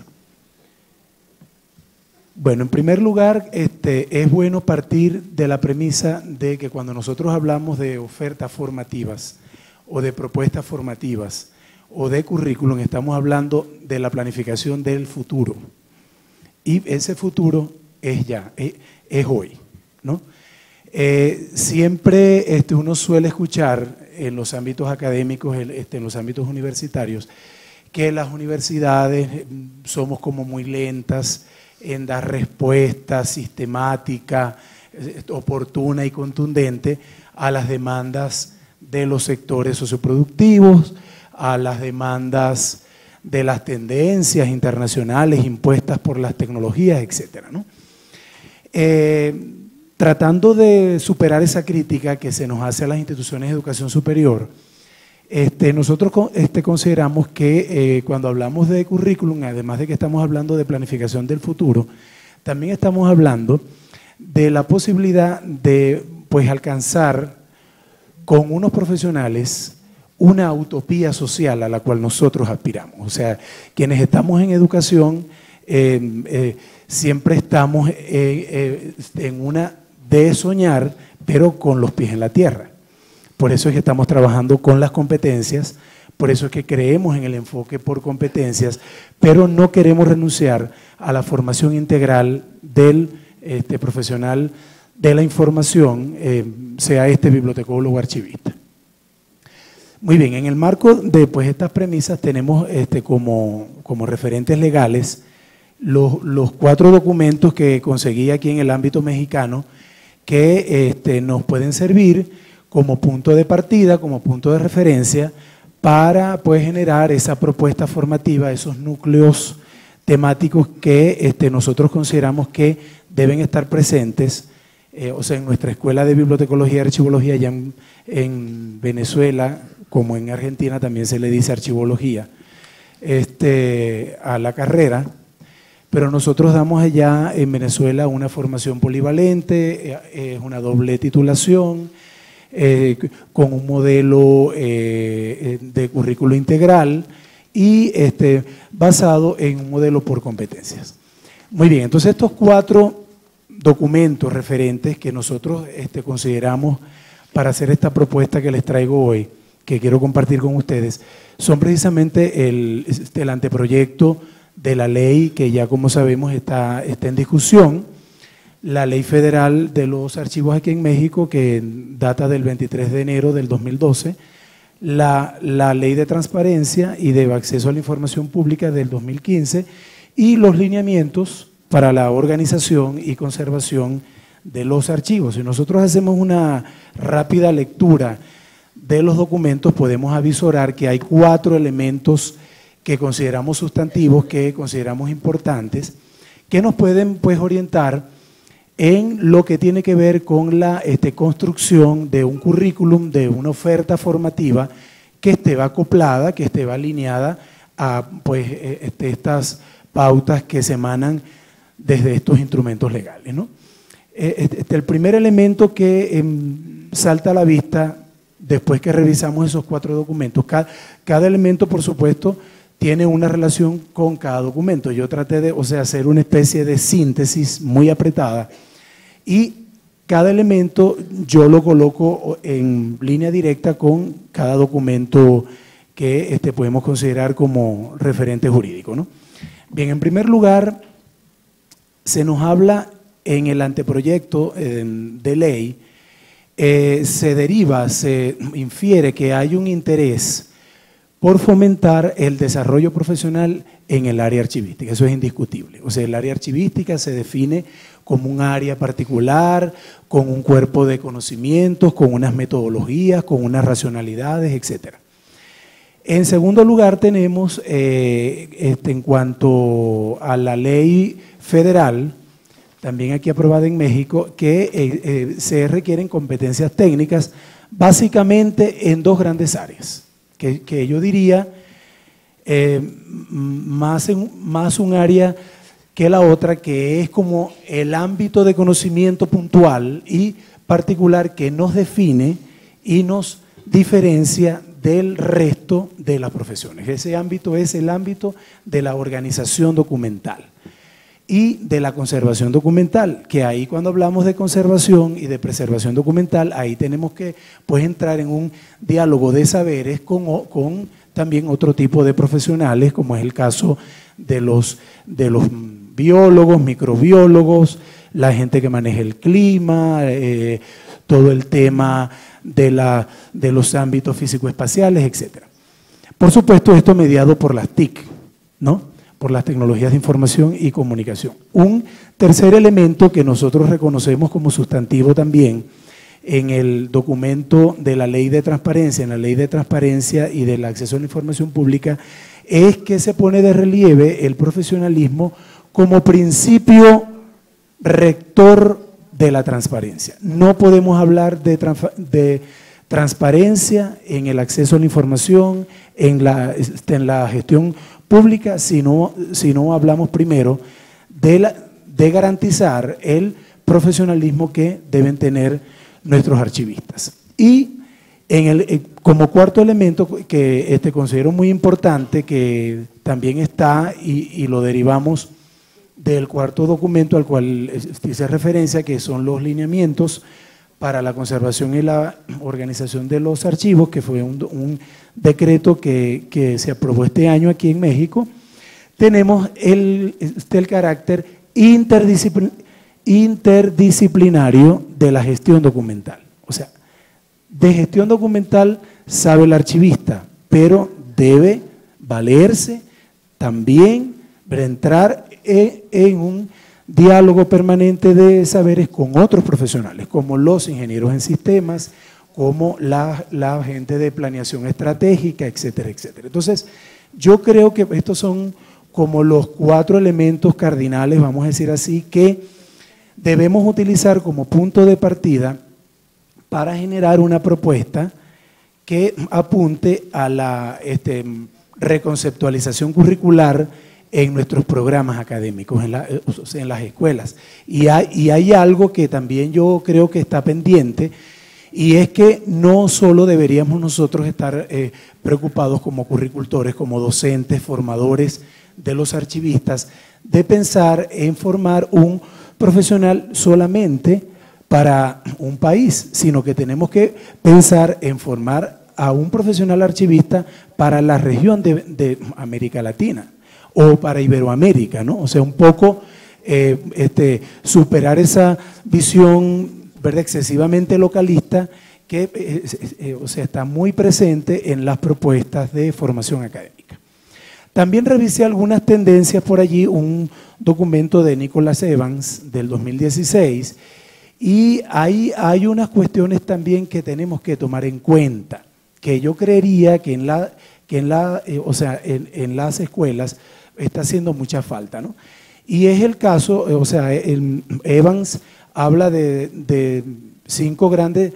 Bueno, en primer lugar, es bueno partir de la premisa de que cuando nosotros hablamos de ofertas formativas o de propuestas formativas o de currículum, estamos hablando de la planificación del futuro. Y ese futuro es ya, es hoy, ¿no? Siempre uno suele escuchar en los ámbitos académicos, en los ámbitos universitarios, que las universidades somos como muy lentas en dar respuesta sistemática, oportuna y contundente a las demandas de los sectores socioproductivos, a las demandas de las tendencias internacionales impuestas por las tecnologías, etcétera, ¿no? Tratando de superar esa crítica que se nos hace a las instituciones de educación superior, nosotros consideramos que cuando hablamos de currículum, además de que estamos hablando de planificación del futuro, también estamos hablando de la posibilidad de pues, alcanzar con unos profesionales una utopía social a la cual nosotros aspiramos. O sea, quienes estamos en educación siempre estamos en una de soñar, pero con los pies en la tierra. Por eso es que estamos trabajando con las competencias, por eso es que creemos en el enfoque por competencias, pero no queremos renunciar a la formación integral del profesional de la información, sea bibliotecólogo o archivista. Muy bien, en el marco de pues, estas premisas tenemos como referentes legales los 4 documentos que conseguí aquí en el ámbito mexicano que nos pueden servir como punto de partida, como punto de referencia para pues, generar esa propuesta formativa, esos núcleos temáticos que nosotros consideramos que deben estar presentes, o sea, en nuestra Escuela de Bibliotecología y Archivología, allá en Venezuela, como en Argentina también se le dice archivología, a la carrera, pero nosotros damos allá en Venezuela una formación polivalente, es una doble titulación, con un modelo de currículo integral y basado en un modelo por competencias. Muy bien, entonces estos 4 documentos referentes que nosotros consideramos para hacer esta propuesta que les traigo hoy, que quiero compartir con ustedes, son precisamente el anteproyecto de la ley que ya como sabemos está en discusión, la Ley Federal de los Archivos aquí en México, que data del 23 de enero del 2012, la Ley de Transparencia y de Acceso a la Información Pública del 2015 y los lineamientos para la organización y conservación de los archivos. Si nosotros hacemos una rápida lectura de los documentos, podemos avisorar que hay 4 elementos que consideramos sustantivos, que consideramos importantes, que nos pueden pues, orientar en lo que tiene que ver con la construcción de un currículum, de una oferta formativa que esté acoplada, que esté alineada a pues, estas pautas que se emanan desde estos instrumentos legales, ¿no? el primer elemento que salta a la vista después que revisamos esos 4 documentos, cada elemento, por supuesto, tiene una relación con cada documento. Yo traté de, hacer una especie de síntesis muy apretada y cada elemento yo lo coloco en línea directa con cada documento que podemos considerar como referente jurídico, ¿no? Bien, en primer lugar, se nos habla en el anteproyecto de ley, se infiere que hay un interés por fomentar el desarrollo profesional en el área archivística. Eso es indiscutible. O sea, el área archivística se define como un área particular, con un cuerpo de conocimientos, con unas metodologías, con unas racionalidades, etc. En segundo lugar tenemos, en cuanto a la ley federal, también aquí aprobada en México, que se requieren competencias técnicas básicamente en 2 grandes áreas, que yo diría más un área que la otra, que es como el ámbito de conocimiento puntual y particular que nos define y nos diferencia del resto de las profesiones. Ese ámbito es el ámbito de la organización documental y de la conservación documental, que ahí cuando hablamos de conservación y de preservación documental, ahí tenemos que entrar en un diálogo de saberes con también otro tipo de profesionales, como es el caso de los biólogos, microbiólogos, la gente que maneja el clima, todo el tema de los ámbitos físico-espaciales, etc. Por supuesto, esto mediado por las TIC, ¿no?, por las tecnologías de información y comunicación. Un tercer elemento que nosotros reconocemos como sustantivo también en el documento de la Ley de Transparencia, en la Ley de Transparencia y del Acceso a la Información Pública, es que se pone de relieve el profesionalismo como principio rector de la transparencia. No podemos hablar de transparencia en el acceso a la información, en la gestión pública, si no hablamos primero de garantizar el profesionalismo que deben tener nuestros archivistas. Y como cuarto elemento que considero muy importante, que también está y lo derivamos del cuarto documento al cual hice referencia, que son los lineamientos para la conservación y la organización de los archivos, que fue un decreto que se aprobó este año aquí en México. Tenemos el carácter interdisciplinario de la gestión documental. O sea, de gestión documental sabe el archivista, pero debe valerse también para entrar en un diálogo permanente de saberes con otros profesionales, como los ingenieros en sistemas, como la gente de planeación estratégica, etcétera, etcétera. Entonces, yo creo que estos son como los 4 elementos cardinales, vamos a decir así, que debemos utilizar como punto de partida para generar una propuesta que apunte a la reconceptualización curricular en nuestros programas académicos, en las escuelas. Y hay algo que también yo creo que está pendiente, y es que no solo deberíamos nosotros estar preocupados como curricultores, como docentes, formadores de los archivistas, de pensar en formar un profesional solamente para un país, sino que tenemos que pensar en formar a un profesional archivista para la región de América Latina o para Iberoamérica, ¿no? O sea, un poco superar esa visión, ¿verdad?, excesivamente localista que está muy presente en las propuestas de formación académica. También revisé algunas tendencias por allí, un documento de Nicholas Evans del 2016, y ahí hay unas cuestiones también que tenemos que tomar en cuenta, que yo creería que en las escuelas está haciendo mucha falta, ¿no? Y es el caso, Evans habla de 5 grandes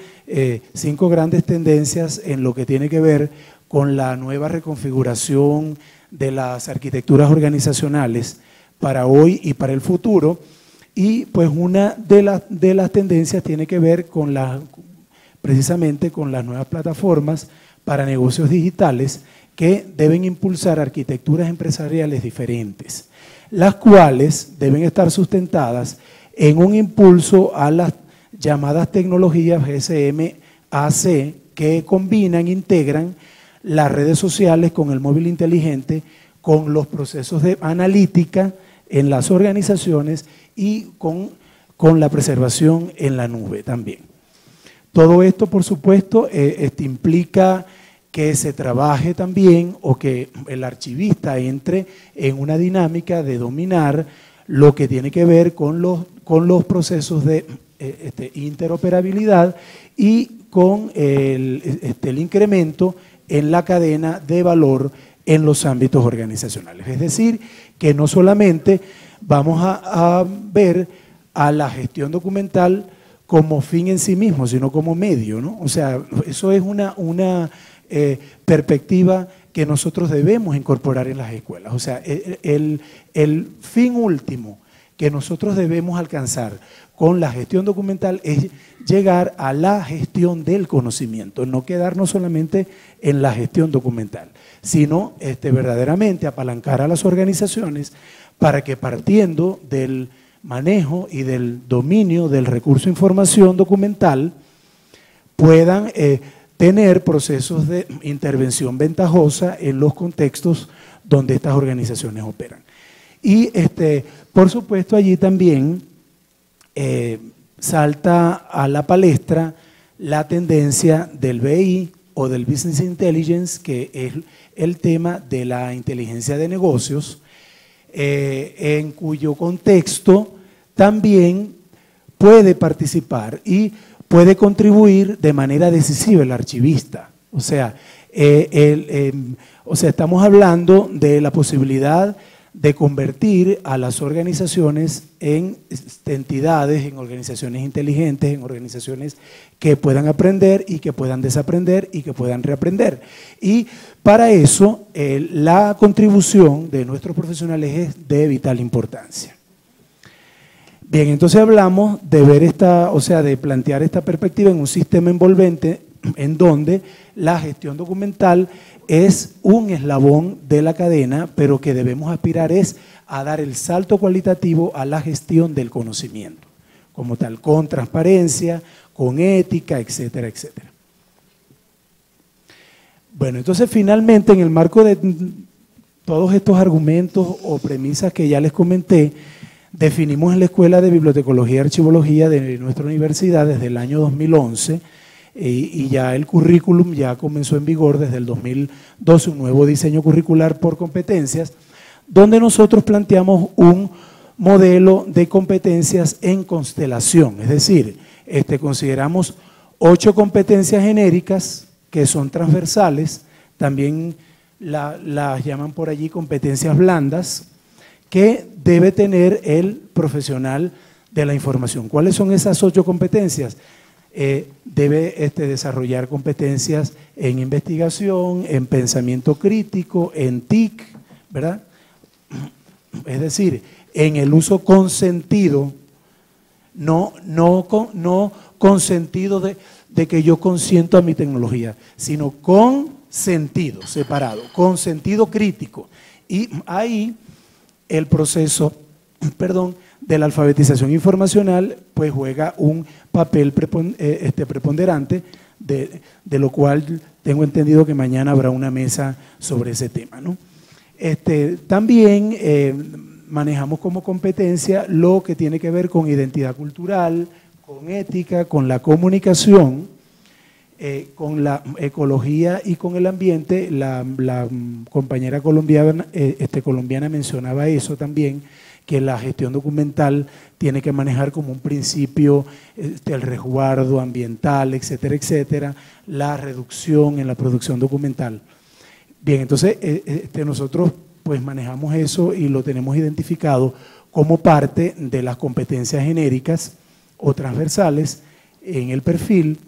tendencias en lo que tiene que ver con la nueva reconfiguración de las arquitecturas organizacionales para hoy y para el futuro, Y pues una de las tendencias tiene que ver con precisamente con las nuevas plataformas para negocios digitales que deben impulsar arquitecturas empresariales diferentes, las cuales deben estar sustentadas en un impulso a las llamadas tecnologías GSM-AC que combinan, integran las redes sociales con el móvil inteligente, con los procesos de analítica en las organizaciones y con la preservación en la nube también. Todo esto, por supuesto, implica que se trabaje también o que el archivista entre en una dinámica de dominar lo que tiene que ver con los procesos de interoperabilidad y con el incremento en la cadena de valor en los ámbitos organizacionales. Es decir, que no solamente vamos a ver a la gestión documental como fin en sí mismo, sino como medio, ¿no? O sea, eso es una perspectiva que nosotros debemos incorporar en las escuelas. O sea, el fin último que nosotros debemos alcanzar con la gestión documental es llegar a la gestión del conocimiento, no quedarnos solamente en la gestión documental, sino verdaderamente apalancar a las organizaciones para que, partiendo del manejo y del dominio del recurso información documental, puedan tener procesos de intervención ventajosa en los contextos donde estas organizaciones operan. Y por supuesto allí también salta a la palestra la tendencia del BI o del Business Intelligence, que es el tema de la inteligencia de negocios, en cuyo contexto también puede participar y puede contribuir de manera decisiva el archivista. O sea, estamos hablando de la posibilidad de convertir a las organizaciones en entidades, en organizaciones inteligentes, en organizaciones que puedan aprender y que puedan desaprender y que puedan reaprender. Y para eso la contribución de nuestros profesionales es de vital importancia. Bien, entonces hablamos de ver de plantear esta perspectiva en un sistema envolvente en donde la gestión documental es un eslabón de la cadena, pero que debemos aspirar es a dar el salto cualitativo a la gestión del conocimiento, como tal, con transparencia, con ética, etcétera, etcétera. Bueno, entonces finalmente en el marco de todos estos argumentos o premisas que ya les comenté, definimos en la Escuela de Bibliotecología y Archivología de nuestra universidad desde el año 2011 y ya el currículum ya comenzó en vigor desde el 2012, un nuevo diseño curricular por competencias, donde nosotros planteamos un modelo de competencias en constelación, es decir, consideramos 8 competencias genéricas que son transversales, también las llaman por allí competencias blandas, que debe tener el profesional de la información. ¿Cuáles son esas 8 competencias? Debe desarrollar competencias en investigación, en pensamiento crítico, en TIC, ¿verdad? Es decir, en el uso consentido, no con sentido de que yo consiento a mi tecnología, sino con sentido separado, con sentido crítico. Y ahí el proceso, de la alfabetización informacional, pues juega un papel preponderante, de lo cual tengo entendido que mañana habrá una mesa sobre ese tema, ¿no? También manejamos como competencia lo que tiene que ver con identidad cultural, con ética, con la comunicación, con la ecología y con el ambiente. La compañera colombiana mencionaba eso también, que la gestión documental tiene que manejar como un principio el resguardo ambiental, etcétera, etcétera, la reducción en la producción documental. Bien, entonces nosotros pues manejamos eso y lo tenemos identificado como parte de las competencias genéricas o transversales en el perfil,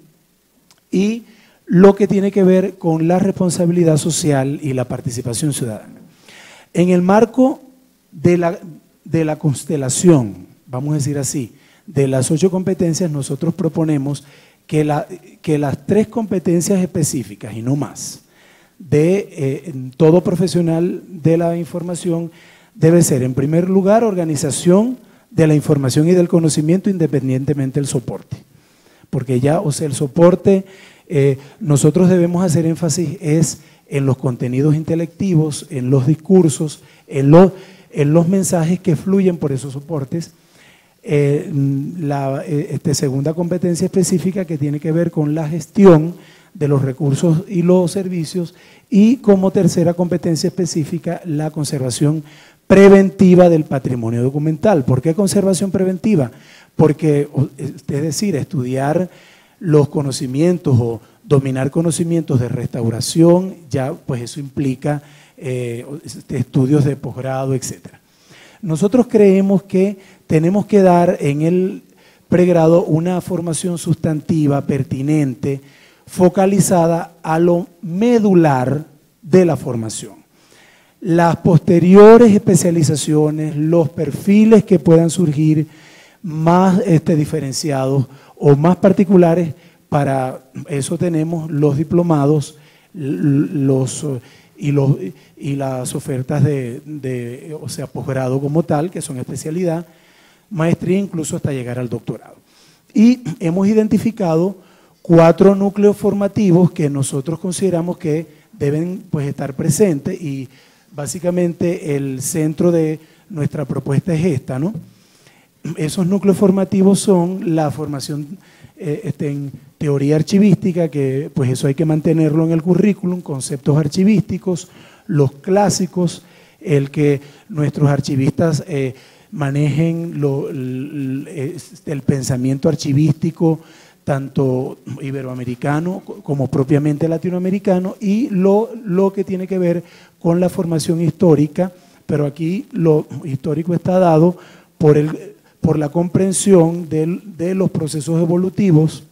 y lo que tiene que ver con la responsabilidad social y la participación ciudadana. En el marco de la constelación vamos a decir así, de las 8 competencias nosotros proponemos que las 3 competencias específicas y no más de todo profesional de la información debe ser, en primer lugar, organización de la información y del conocimiento independientemente del soporte. Porque ya, o sea, el soporte, nosotros debemos hacer énfasis es en los contenidos intelectivos, en los discursos, en los mensajes que fluyen por esos soportes. La segunda competencia específica que tiene que ver con la gestión de los recursos y los servicios, y como tercera competencia específica la conservación preventiva del patrimonio documental. ¿Por qué conservación preventiva? Porque, es decir, estudiar los conocimientos o dominar conocimientos de restauración, ya pues eso implica estudios de posgrado, etc. Nosotros creemos que tenemos que dar en el pregrado una formación sustantiva, pertinente, focalizada a lo medular de la formación. Las posteriores especializaciones, los perfiles que puedan surgir más diferenciados o más particulares, para eso tenemos los diplomados y las ofertas o sea, posgrado como tal, que son especialidad, maestría, incluso hasta llegar al doctorado. Y hemos identificado 4 núcleos formativos que nosotros consideramos que deben pues estar presentes, y básicamente el centro de nuestra propuesta es esta, ¿no? Esos núcleos formativos son la formación en teoría archivística, que pues eso hay que mantenerlo en el currículum, conceptos archivísticos, los clásicos, el que nuestros archivistas manejen el pensamiento archivístico, tanto iberoamericano como propiamente latinoamericano, y lo que tiene que ver con la formación histórica, pero aquí lo histórico está dado por la comprensión de los procesos evolutivos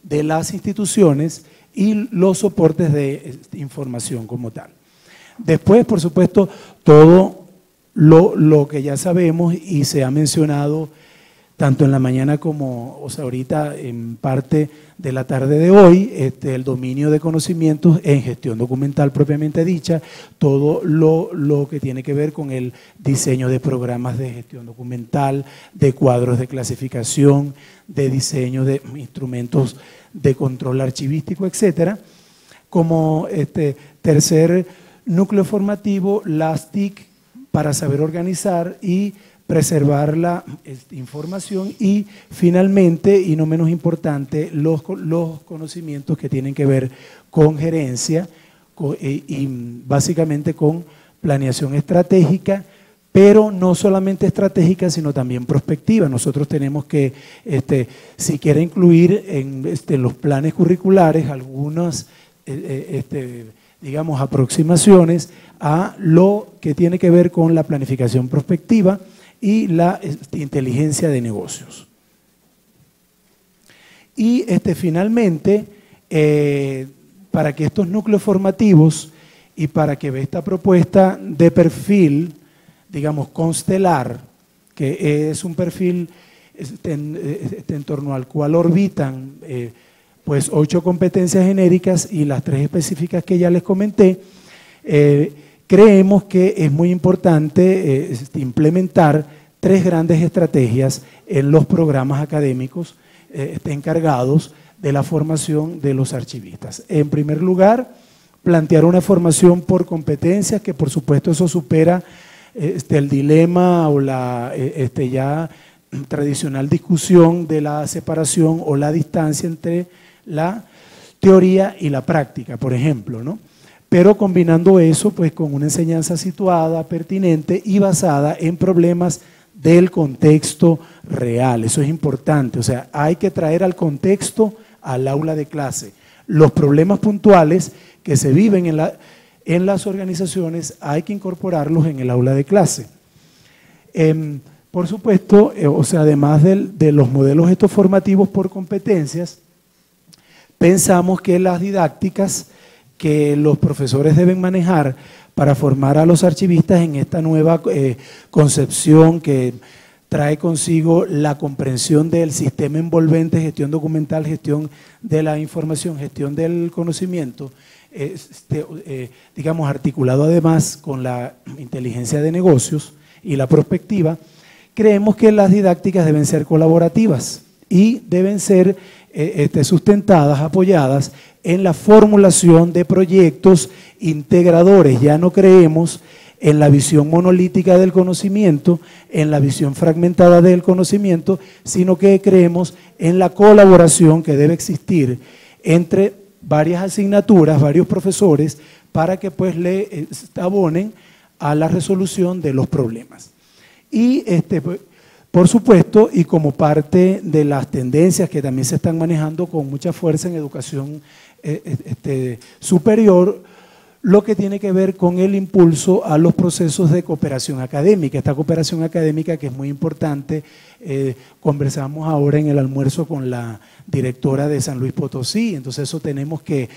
de las instituciones y los soportes de información como tal. Después, por supuesto, todo lo que ya sabemos y se ha mencionado tanto en la mañana como, o sea, ahorita en parte de la tarde de hoy, el dominio de conocimientos en gestión documental propiamente dicha, todo lo que tiene que ver con el diseño de programas de gestión documental, de cuadros de clasificación, de diseño de instrumentos de control archivístico, etcétera. Como tercer núcleo formativo, las TIC para saber organizar y preservar la información, y finalmente, y no menos importante, los conocimientos que tienen que ver con gerencia y básicamente con planeación estratégica, pero no solamente estratégica, sino también prospectiva. Nosotros tenemos que, siquiera incluir en los planes curriculares algunas, digamos, aproximaciones a lo que tiene que ver con la planificación prospectiva y la inteligencia de negocios. Y finalmente, para que estos núcleos formativos y para que esta propuesta de perfil, digamos, constelar, que es un perfil en torno al cual orbitan pues 8 competencias genéricas y las 3 específicas que ya les comenté, creemos que es muy importante implementar 3 grandes estrategias en los programas académicos encargados de la formación de los archivistas. En primer lugar, plantear una formación por competencias, que por supuesto eso supera el dilema o la ya tradicional discusión de la separación o la distancia entre la teoría y la práctica, por ejemplo, ¿no? Pero combinando eso pues con una enseñanza situada, pertinente y basada en problemas del contexto real. Eso es importante, o sea, hay que traer al contexto al aula de clase. Los problemas puntuales que se viven en las organizaciones hay que incorporarlos en el aula de clase. Por supuesto, o sea, además de los modelos estos formativos por competencias, pensamos que las didácticas que los profesores deben manejar para formar a los archivistas en esta nueva concepción que trae consigo la comprensión del sistema envolvente, gestión documental, gestión de la información, gestión del conocimiento, digamos, articulado además con la inteligencia de negocios y la prospectiva. Creemos que las didácticas deben ser colaborativas y deben ser sustentadas, apoyadas en la formulación de proyectos integradores. Ya no creemos en la visión monolítica del conocimiento, en la visión fragmentada del conocimiento, sino que creemos en la colaboración que debe existir entre varias asignaturas, varios profesores, para que pues le abonen a la resolución de los problemas. Y por supuesto, y como parte de las tendencias que también se están manejando con mucha fuerza en educación superior, lo que tiene que ver con el impulso a los procesos de cooperación académica. Esta cooperación académica que es muy importante, conversamos ahora en el almuerzo con la directora de San Luis Potosí, entonces eso tenemos que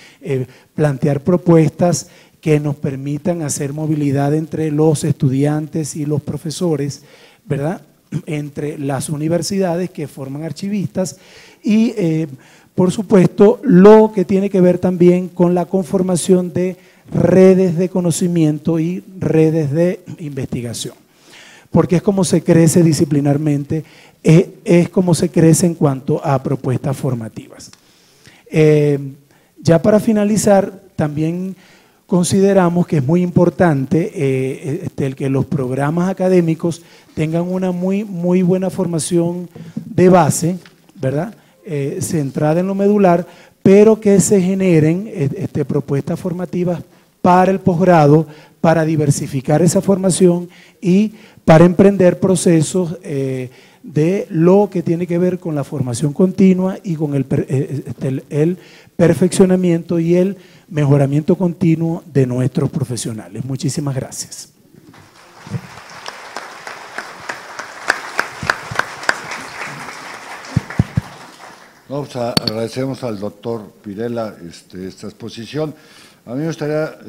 plantear propuestas que nos permitan hacer movilidad entre los estudiantes y los profesores, ¿verdad?, entre las universidades que forman archivistas y, por supuesto, lo que tiene que ver también con la conformación de redes de conocimiento y redes de investigación, porque es como se crece disciplinarmente, es como se crece en cuanto a propuestas formativas. Ya para finalizar, también consideramos que es muy importante el que los programas académicos tengan una muy buena formación de base, ¿verdad?, centrada en lo medular, pero que se generen propuestas formativas para el posgrado, para diversificar esa formación y para emprender procesos de lo que tiene que ver con la formación continua y con el perfeccionamiento y el mejoramiento continuo de nuestros profesionales. Muchísimas gracias. No, pues agradecemos al doctor Pirela esta exposición. A mí me gustaría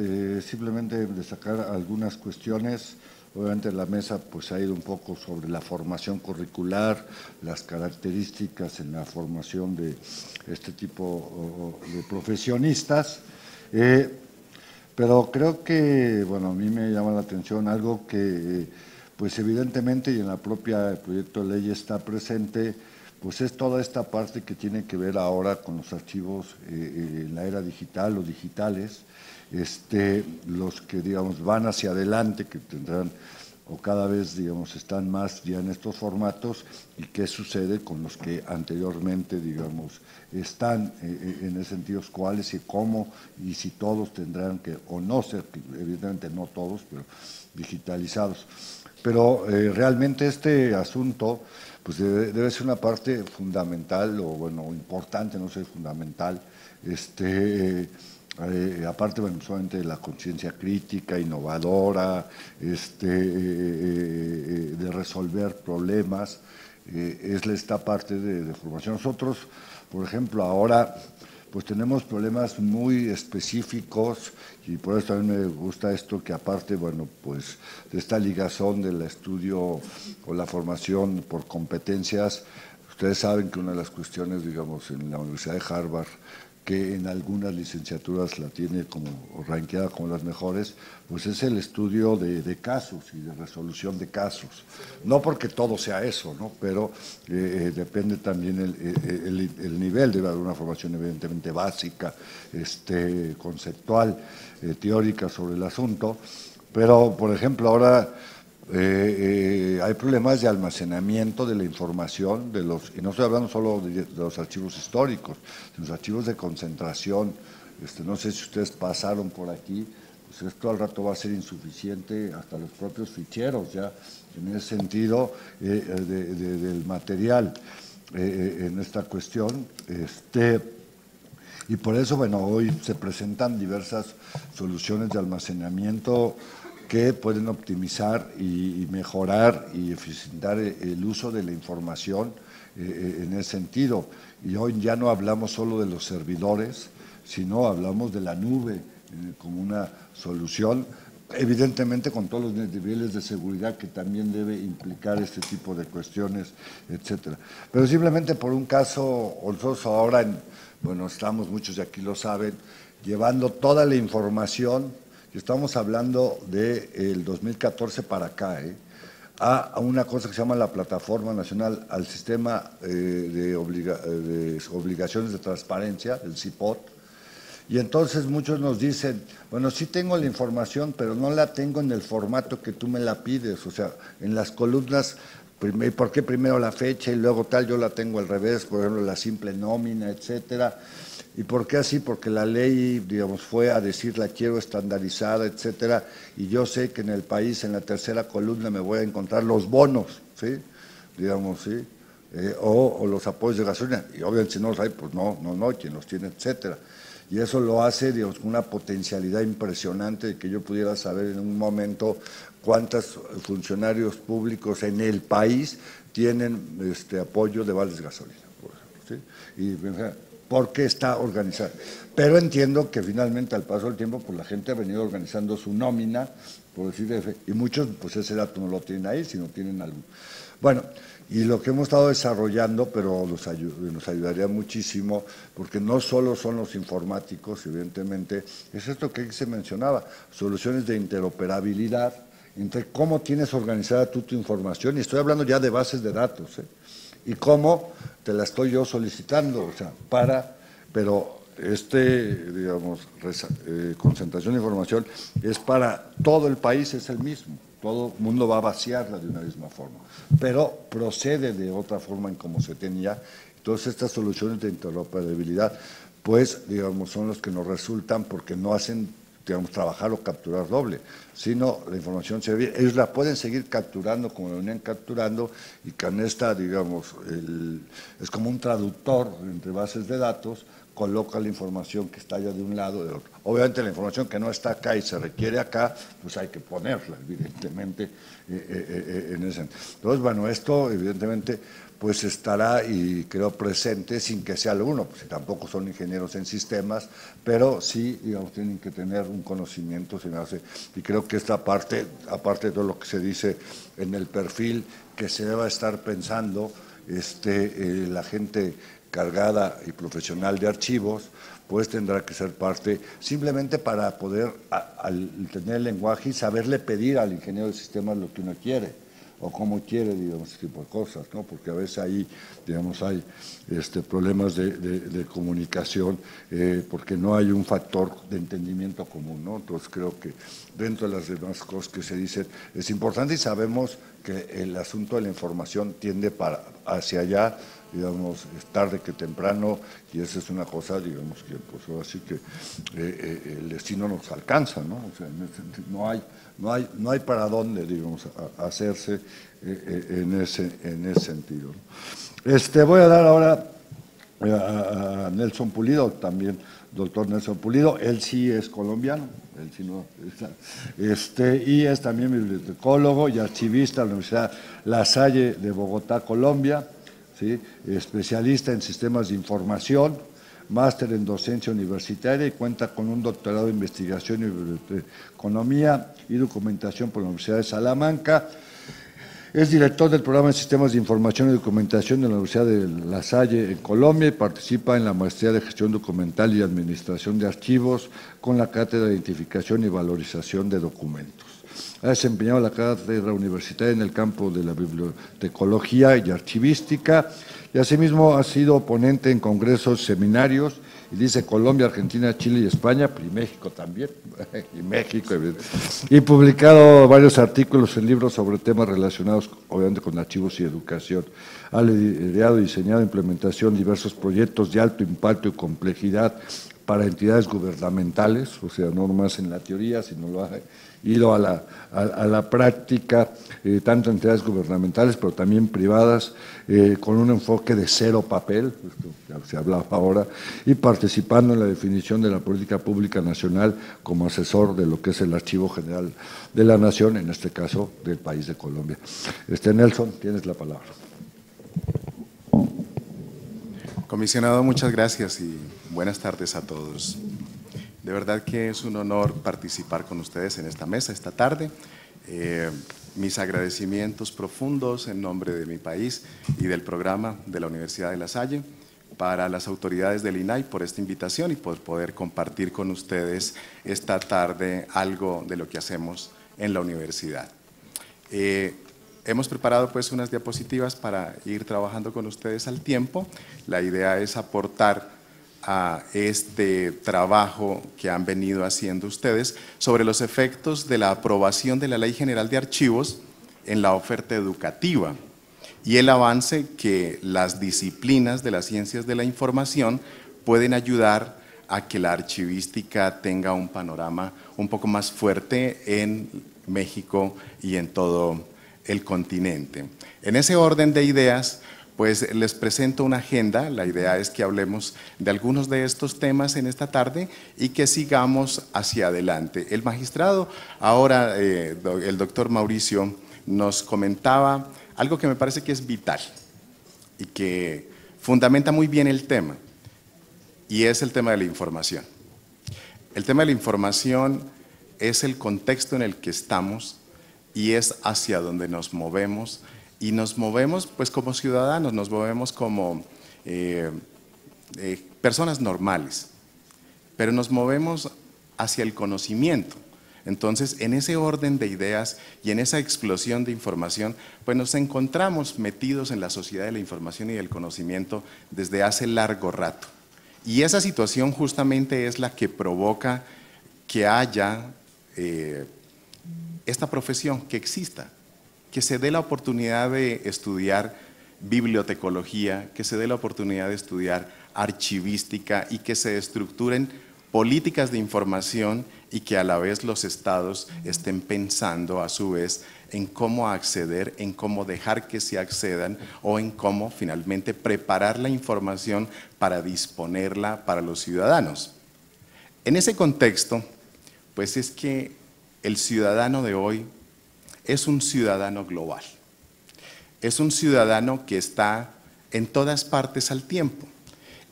simplemente destacar algunas cuestiones. Obviamente la mesa pues ha ido un poco sobre la formación curricular, las características en la formación de este tipo de profesionistas, pero creo que, bueno, a mí me llama la atención algo que pues evidentemente y en la propia proyecto de ley está presente, pues es toda esta parte que tiene que ver ahora con los archivos en la era digital o digitales, los que, digamos, van hacia adelante, que tendrán o cada vez, digamos, están más ya en estos formatos, y qué sucede con los que anteriormente, digamos, están en ese sentido, cuáles y cómo, y si todos tendrán que, o no ser, evidentemente no todos, pero digitalizados. Pero realmente este asunto pues debe ser una parte fundamental, o bueno, importante, no sé, fundamental, aparte, bueno, solamente de la conciencia crítica, innovadora, de resolver problemas, es esta parte de formación. Nosotros, por ejemplo, ahora pues tenemos problemas muy específicos, y por eso también me gusta esto, que aparte, bueno, pues de esta ligazón del estudio o la formación por competencias, ustedes saben que una de las cuestiones, digamos, en la Universidad de Harvard, que en algunas licenciaturas la tiene como ranqueada como las mejores, pues es el estudio de casos y de resolución de casos. No porque todo sea eso, ¿no?, pero depende también el nivel, debe haber una formación evidentemente básica, conceptual, teórica sobre el asunto, pero por ejemplo ahora hay problemas de almacenamiento de la información, y no estoy hablando solo de los archivos históricos, de los archivos de concentración. No sé si ustedes pasaron por aquí, pues esto al rato va a ser insuficiente, hasta los propios ficheros ya, en ese sentido, del material en esta cuestión. Y por eso, bueno, hoy se presentan diversas soluciones de almacenamiento que pueden optimizar y mejorar y eficientar el uso de la información en ese sentido. Y hoy ya no hablamos solo de los servidores, sino hablamos de la nube como una solución evidentemente con todos los niveles de seguridad que también debe implicar este tipo de cuestiones, etcétera. Pero simplemente por un caso, nosotros ahora, bueno, estamos, muchos de aquí lo saben, llevando toda la información, y estamos hablando del 2014 para acá, a una cosa que se llama la Plataforma Nacional al Sistema de Obligaciones de Transparencia, el CIPOT. Y entonces muchos nos dicen, bueno, sí tengo la información, pero no la tengo en el formato que tú me la pides, o sea, en las columnas, ¿por qué primero la fecha y luego tal? Yo la tengo al revés, por ejemplo, la simple nómina, etcétera. ¿Y por qué así? Porque la ley, digamos, fue a decir la quiero estandarizada, etcétera, y yo sé que en el país, en la tercera columna, me voy a encontrar los bonos, ¿sí? Digamos, ¿sí? O los apoyos de gasolina, y obviamente si no los hay, pues no, quien los tiene, etcétera. Y eso lo hace, digamos, con una potencialidad impresionante de que yo pudiera saber en un momento cuántos funcionarios públicos en el país tienen apoyo de vales de gasolina, por ejemplo, ¿sí? Y por qué está organizado. Pero entiendo que finalmente al paso del tiempo, pues la gente ha venido organizando su nómina, por decir, y muchos, pues ese dato no lo tienen ahí, sino tienen algo. Bueno, y lo que hemos estado desarrollando, pero nos ayudaría muchísimo, porque no solo son los informáticos, evidentemente, es esto que se mencionaba, soluciones de interoperabilidad, entre cómo tienes organizada tú tu información, y estoy hablando ya de bases de datos, y cómo te la estoy yo solicitando, o sea, pero digamos, concentración de información es para todo el país, es el mismo. Todo el mundo va a vaciarla de una misma forma, pero procede de otra forma en como se tenía. Entonces, estas soluciones de interoperabilidad, pues, digamos, son los que nos resultan porque no hacen, digamos, trabajar o capturar doble, sino la información se ve. Ellos la pueden seguir capturando como la venían capturando y con esta, digamos, es como un traductor entre bases de datos, coloca la información que está allá de un lado de otro. Obviamente la información que no está acá y se requiere acá, pues hay que ponerla, evidentemente, en ese sentido. Entonces, bueno, esto evidentemente pues estará y creo presente sin que sea alguno, pues tampoco son ingenieros en sistemas, pero sí, digamos, tienen que tener un conocimiento, se me hace, y creo que esta parte, aparte de todo lo que se dice en el perfil, que se deba estar pensando la gente cargada y profesional de archivos, pues tendrá que ser parte, simplemente para poder al tener el lenguaje y saberle pedir al ingeniero de sistemas lo que uno quiere, o cómo quiere, digamos, ese tipo de cosas, ¿no? Porque a veces ahí, digamos, hay problemas de comunicación, porque no hay un factor de entendimiento común, ¿no? Entonces creo que dentro de las demás cosas que se dicen es importante y sabemos que el asunto de la información tiende hacia allá, digamos, es tarde que temprano, y esa es una cosa, digamos, que pues ahora sí que el destino nos alcanza, ¿no? O sea, no hay para dónde, digamos, hacerse en ese sentido. Voy a dar ahora a Nelson Pulido, también doctor Nelson Pulido, él sí es colombiano, él sí no y es también bibliotecólogo y archivista de la Universidad La Salle de Bogotá, Colombia, ¿sí? Especialista en sistemas de información, máster en docencia universitaria y cuenta con un doctorado en investigación y biblioteconomía y documentación por la Universidad de Salamanca. Es director del programa de Sistemas de Información y Documentación de la Universidad de La Salle en Colombia y participa en la maestría de Gestión Documental y Administración de Archivos con la Cátedra de Identificación y Valorización de Documentos. Ha desempeñado la cátedra universitaria en el campo de la bibliotecología y archivística y asimismo ha sido ponente en congresos, seminarios, y dice Colombia, Argentina, Chile y España, y México también, y México, y publicado varios artículos en libros sobre temas relacionados obviamente con archivos y educación. Ha liderado, diseñado e implementación diversos proyectos de alto impacto y complejidad para entidades gubernamentales, o sea, no nomás en la teoría, sino lo ha ido a la práctica, tanto entidades gubernamentales, pero también privadas, con un enfoque de cero papel, esto ya se hablaba ahora, y participando en la definición de la política pública nacional como asesor de lo que es el Archivo General de la Nación, en este caso del país de Colombia. Nelson, tienes la palabra. Comisionado, muchas gracias y buenas tardes a todos. De verdad que es un honor participar con ustedes en esta mesa esta tarde. Mis agradecimientos profundos en nombre de mi país y del programa de la Universidad de La Salle para las autoridades del INAI por esta invitación y por poder compartir con ustedes esta tarde algo de lo que hacemos en la universidad. Hemos preparado pues unas diapositivas para ir trabajando con ustedes al tiempo. La idea es aportar a este trabajo que han venido haciendo ustedes sobre los efectos de la aprobación de la Ley General de Archivos en la oferta educativa y el avance que las disciplinas de las ciencias de la información pueden ayudar a que la archivística tenga un panorama un poco más fuerte en México y en todo el continente. En ese orden de ideas, pues les presento una agenda. La idea es que hablemos de algunos de estos temas en esta tarde y que sigamos hacia adelante. El magistrado, ahora el doctor Mauricio, nos comentaba algo que me parece que es vital y que fundamenta muy bien el tema, y es el tema de la información. El tema de la información es el contexto en el que estamos y es hacia donde nos movemos. Y nos movemos pues como ciudadanos, nos movemos como personas normales, pero nos movemos hacia el conocimiento. Entonces, en ese orden de ideas y en esa explosión de información, pues nos encontramos metidos en la sociedad de la información y del conocimiento desde hace largo rato. Y esa situación justamente es la que provoca que haya esta profesión, que exista, que se dé la oportunidad de estudiar bibliotecología, que se dé la oportunidad de estudiar archivística y que se estructuren políticas de información y que a la vez los estados estén pensando a su vez en cómo acceder, en cómo dejar que se accedan o en cómo finalmente preparar la información para disponerla para los ciudadanos. En ese contexto, pues es que el ciudadano de hoy es un ciudadano global, es un ciudadano que está en todas partes al tiempo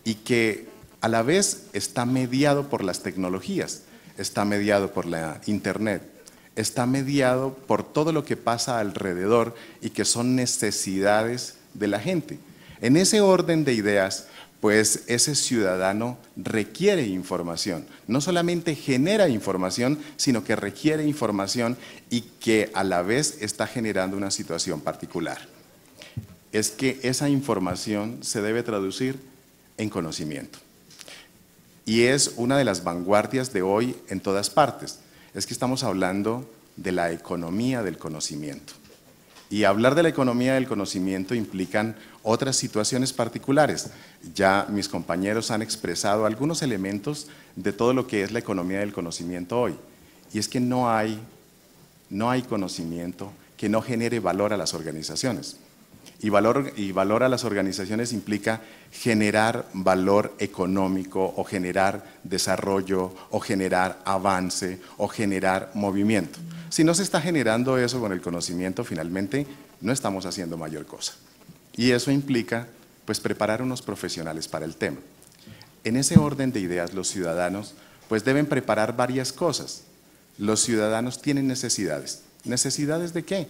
y que a la vez está mediado por las tecnologías, está mediado por la internet, está mediado por todo lo que pasa alrededor y que son necesidades de la gente. En ese orden de ideas, pues ese ciudadano requiere información, no solamente genera información, sino que requiere información y que a la vez está generando una situación particular. Es que esa información se debe traducir en conocimiento. Y es una de las vanguardias de hoy en todas partes. Es que estamos hablando de la economía del conocimiento. Y hablar de la economía del conocimiento implican otras situaciones particulares. Ya mis compañeros han expresado algunos elementos de todo lo que es la economía del conocimiento hoy. Y es que no hay conocimiento que no genere valor a las organizaciones. Y valor a las organizaciones implica generar valor económico o generar desarrollo o generar avance o generar movimiento. Si no se está generando eso con el conocimiento, finalmente no estamos haciendo mayor cosa. Y eso implica pues preparar unos profesionales para el tema. En ese orden de ideas, los ciudadanos pues deben preparar varias cosas. Los ciudadanos tienen necesidades. ¿Necesidades de qué?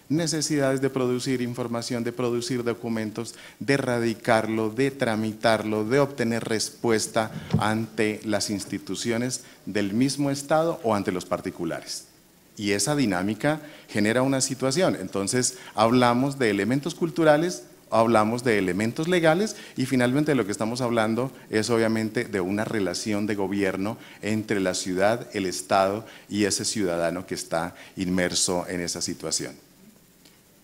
Necesidades de producir información, de producir documentos, de radicarlo, de tramitarlo, de obtener respuesta ante las instituciones del mismo Estado o ante los particulares. Y esa dinámica genera una situación. Entonces, hablamos de elementos culturales, hablamos de elementos legales y finalmente lo que estamos hablando es obviamente de una relación de gobierno entre la ciudad, el Estado y ese ciudadano que está inmerso en esa situación.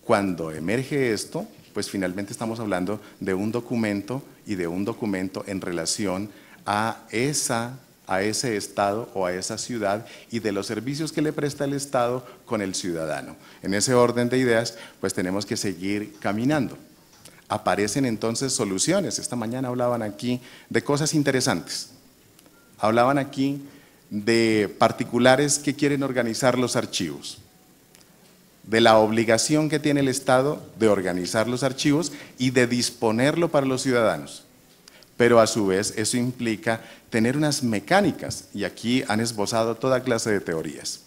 Cuando emerge esto, pues finalmente estamos hablando de un documento y de un documento en relación a ese Estado o a esa ciudad y de los servicios que le presta el Estado con el ciudadano. En ese orden de ideas, pues tenemos que seguir caminando. Aparecen entonces soluciones. Esta mañana hablaban aquí de cosas interesantes. Hablaban aquí de particulares que quieren organizar los archivos, de la obligación que tiene el Estado de organizar los archivos y de disponerlo para los ciudadanos. pero a su vez eso implica tener unas mecánicas, y aquí han esbozado toda clase de teorías.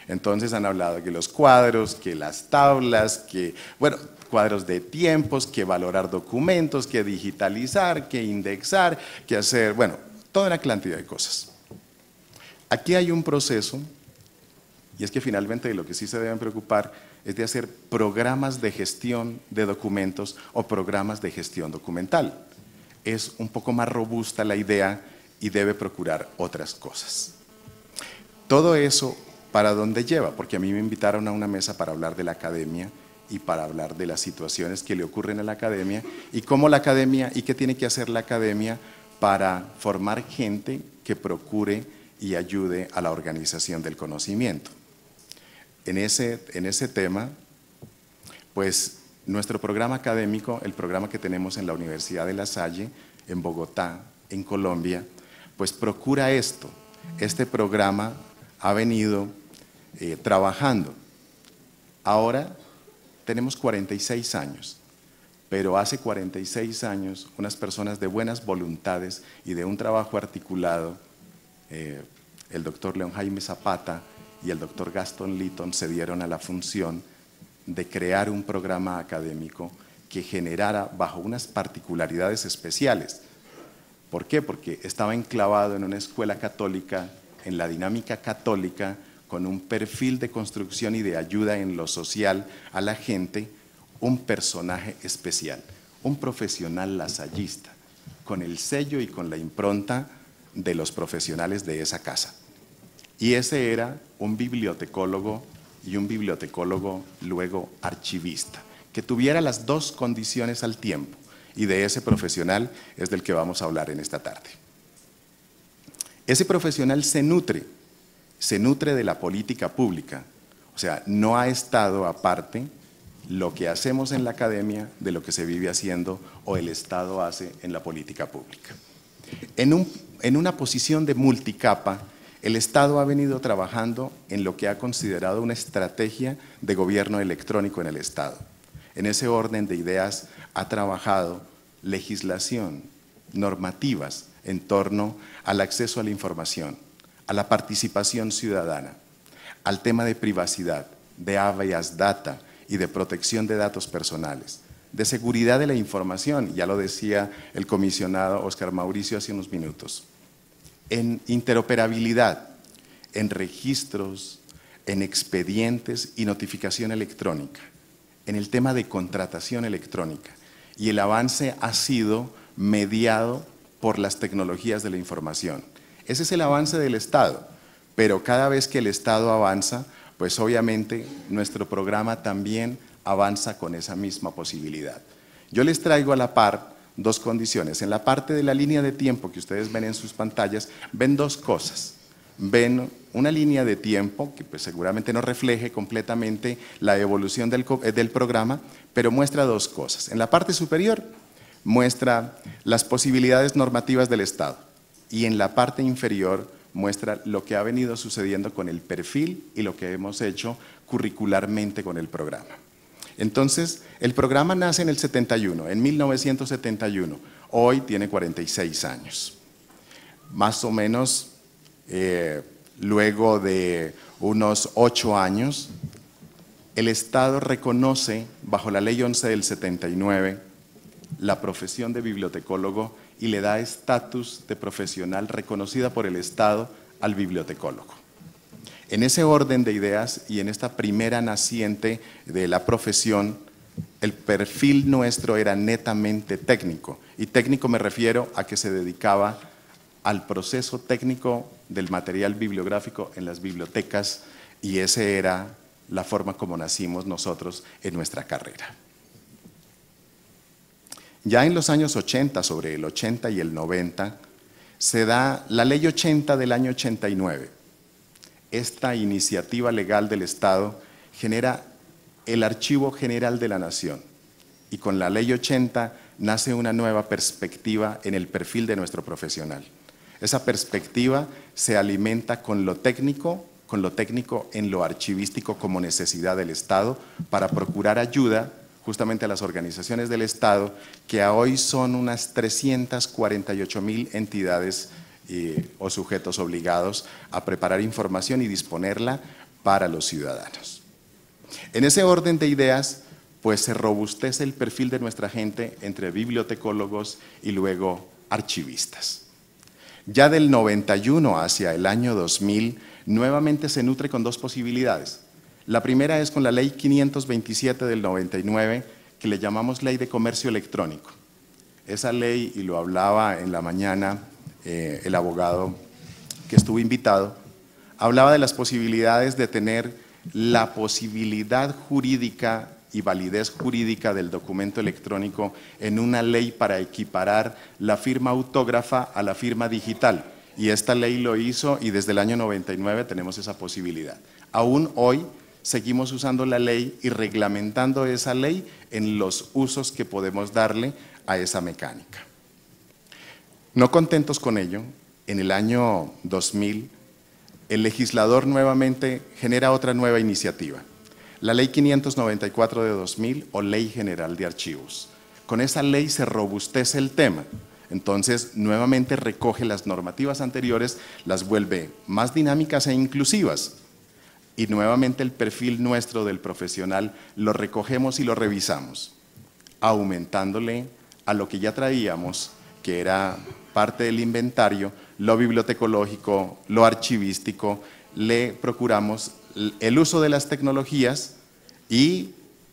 Entonces han hablado que los cuadros, que las tablas, que, bueno, cuadros de tiempos, que valorar documentos, que digitalizar, que indexar, que hacer, bueno, toda una cantidad de cosas. Aquí hay un proceso, y es que finalmente de lo que sí se deben preocupar es de hacer programas de gestión de documentos o programas de gestión documental. Es un poco más robusta la idea y debe procurar otras cosas. Todo eso, ¿para dónde lleva? Porque a mí me invitaron a una mesa para hablar de la academia y para hablar de las situaciones que le ocurren a la academia y cómo la academia y qué tiene que hacer la academia para formar gente que procure y ayude a la organización del conocimiento. En ese tema, pues nuestro programa académico, el programa que tenemos en la Universidad de La Salle, en Bogotá, en Colombia, pues procura esto. Este programa ha venido trabajando. Ahora tenemos 46 años, pero hace 46 años unas personas de buenas voluntades y de un trabajo articulado, el doctor León Jaime Zapata y el doctor Gaston Litton se dieron a la función de crear un programa académico que generara bajo unas particularidades especiales. ¿Por qué? Porque estaba enclavado en una escuela católica, en la dinámica católica, con un perfil de construcción y de ayuda en lo social a la gente, un personaje especial, un profesional lasallista, con el sello y con la impronta de los profesionales de esa casa. Y ese era un bibliotecólogo y un bibliotecólogo luego archivista, que tuviera las dos condiciones al tiempo, y de ese profesional es del que vamos a hablar en esta tarde. Ese profesional se nutre de la política pública, o sea, no ha estado aparte lo que hacemos en la academia de lo que se vive haciendo o el Estado hace en la política pública. En una posición de multicapa, el Estado ha venido trabajando en lo que ha considerado una estrategia de gobierno electrónico en el Estado. En ese orden de ideas ha trabajado legislación, normativas en torno al acceso a la información, a la participación ciudadana, al tema de privacidad, de habeas data y de protección de datos personales, de seguridad de la información, ya lo decía el comisionado Óscar Mauricio hace unos minutos, en interoperabilidad, en registros, en expedientes y notificación electrónica, en el tema de contratación electrónica. Y el avance ha sido mediado por las tecnologías de la información. Ese es el avance del Estado, pero cada vez que el Estado avanza, pues obviamente nuestro programa también avanza con esa misma posibilidad. Yo les traigo a la par dos condiciones. En la parte de la línea de tiempo que ustedes ven en sus pantallas, ven dos cosas. Ven una línea de tiempo que pues seguramente no refleje completamente la evolución del programa, pero muestra dos cosas. En la parte superior muestra las posibilidades normativas del Estado y en la parte inferior muestra lo que ha venido sucediendo con el perfil y lo que hemos hecho curricularmente con el programa. Entonces, el programa nace en el 71, en 1971, hoy tiene 46 años. Más o menos, luego de unos 8 años, el Estado reconoce, bajo la Ley 11 del 79, la profesión de bibliotecólogo y le da estatus de profesional reconocida por el Estado al bibliotecólogo. En ese orden de ideas y en esta primera naciente de la profesión, el perfil nuestro era netamente técnico. Y técnico me refiero a que se dedicaba al proceso técnico del material bibliográfico en las bibliotecas y esa era la forma como nacimos nosotros en nuestra carrera. Ya en los años 80, sobre el 80 y el 90, se da la Ley 80 del año 89. Esta iniciativa legal del Estado genera el Archivo General de la Nación y con la Ley 80 nace una nueva perspectiva en el perfil de nuestro profesional. Esa perspectiva se alimenta con lo técnico en lo archivístico como necesidad del Estado para procurar ayuda justamente a las organizaciones del Estado, que a hoy son unas 348.000 entidades o sujetos obligados a preparar información y disponerla para los ciudadanos. En ese orden de ideas, pues se robustece el perfil de nuestra gente entre bibliotecólogos y luego archivistas. Ya del 91 hacia el año 2000, nuevamente se nutre con dos posibilidades. La primera es con la Ley 527 del 99, que le llamamos Ley de Comercio Electrónico. Esa ley, y lo hablaba en la mañana el abogado que estuvo invitado, hablaba de las posibilidades de tener la posibilidad jurídica y validez jurídica del documento electrónico en una ley para equiparar la firma autógrafa a la firma digital. Y esta ley lo hizo y desde el año 99 tenemos esa posibilidad. Aún hoy seguimos usando la ley y reglamentando esa ley en los usos que podemos darle a esa mecánica. No contentos con ello, en el año 2000, el legislador nuevamente genera otra nueva iniciativa, la Ley 594 de 2000 o Ley General de Archivos. Con esa ley se robustece el tema, entonces nuevamente recoge las normativas anteriores, las vuelve más dinámicas e inclusivas y nuevamente el perfil nuestro del profesional lo recogemos y lo revisamos, aumentándole a lo que ya traíamos, que era parte del inventario, lo bibliotecológico, lo archivístico, le procuramos el uso de las tecnologías y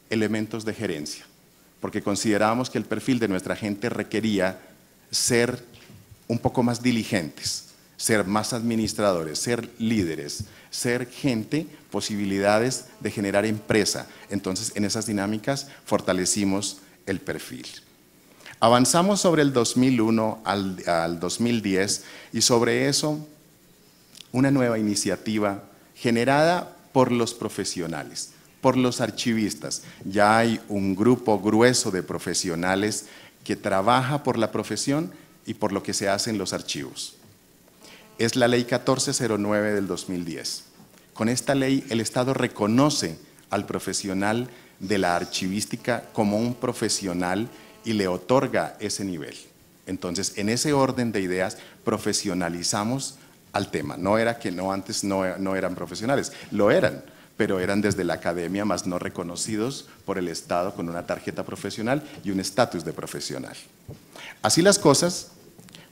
elementos de gerencia, porque considerábamos que el perfil de nuestra gente requería ser un poco más diligentes, ser más administradores, ser líderes, ser gente, posibilidades de generar empresa. Entonces, en esas dinámicas fortalecimos el perfil. Avanzamos sobre el 2001 al 2010 y sobre eso una nueva iniciativa generada por los profesionales, por los archivistas. Ya hay un grupo grueso de profesionales que trabaja por la profesión y por lo que se hace en los archivos. Es la Ley 1409 del 2010. Con esta ley el Estado reconoce al profesional de la archivística como un profesional y le otorga ese nivel. Entonces, en ese orden de ideas, profesionalizamos al tema. No era que antes no eran profesionales, lo eran, pero eran desde la academia, más no reconocidos por el Estado con una tarjeta profesional y un estatus de profesional. Así las cosas,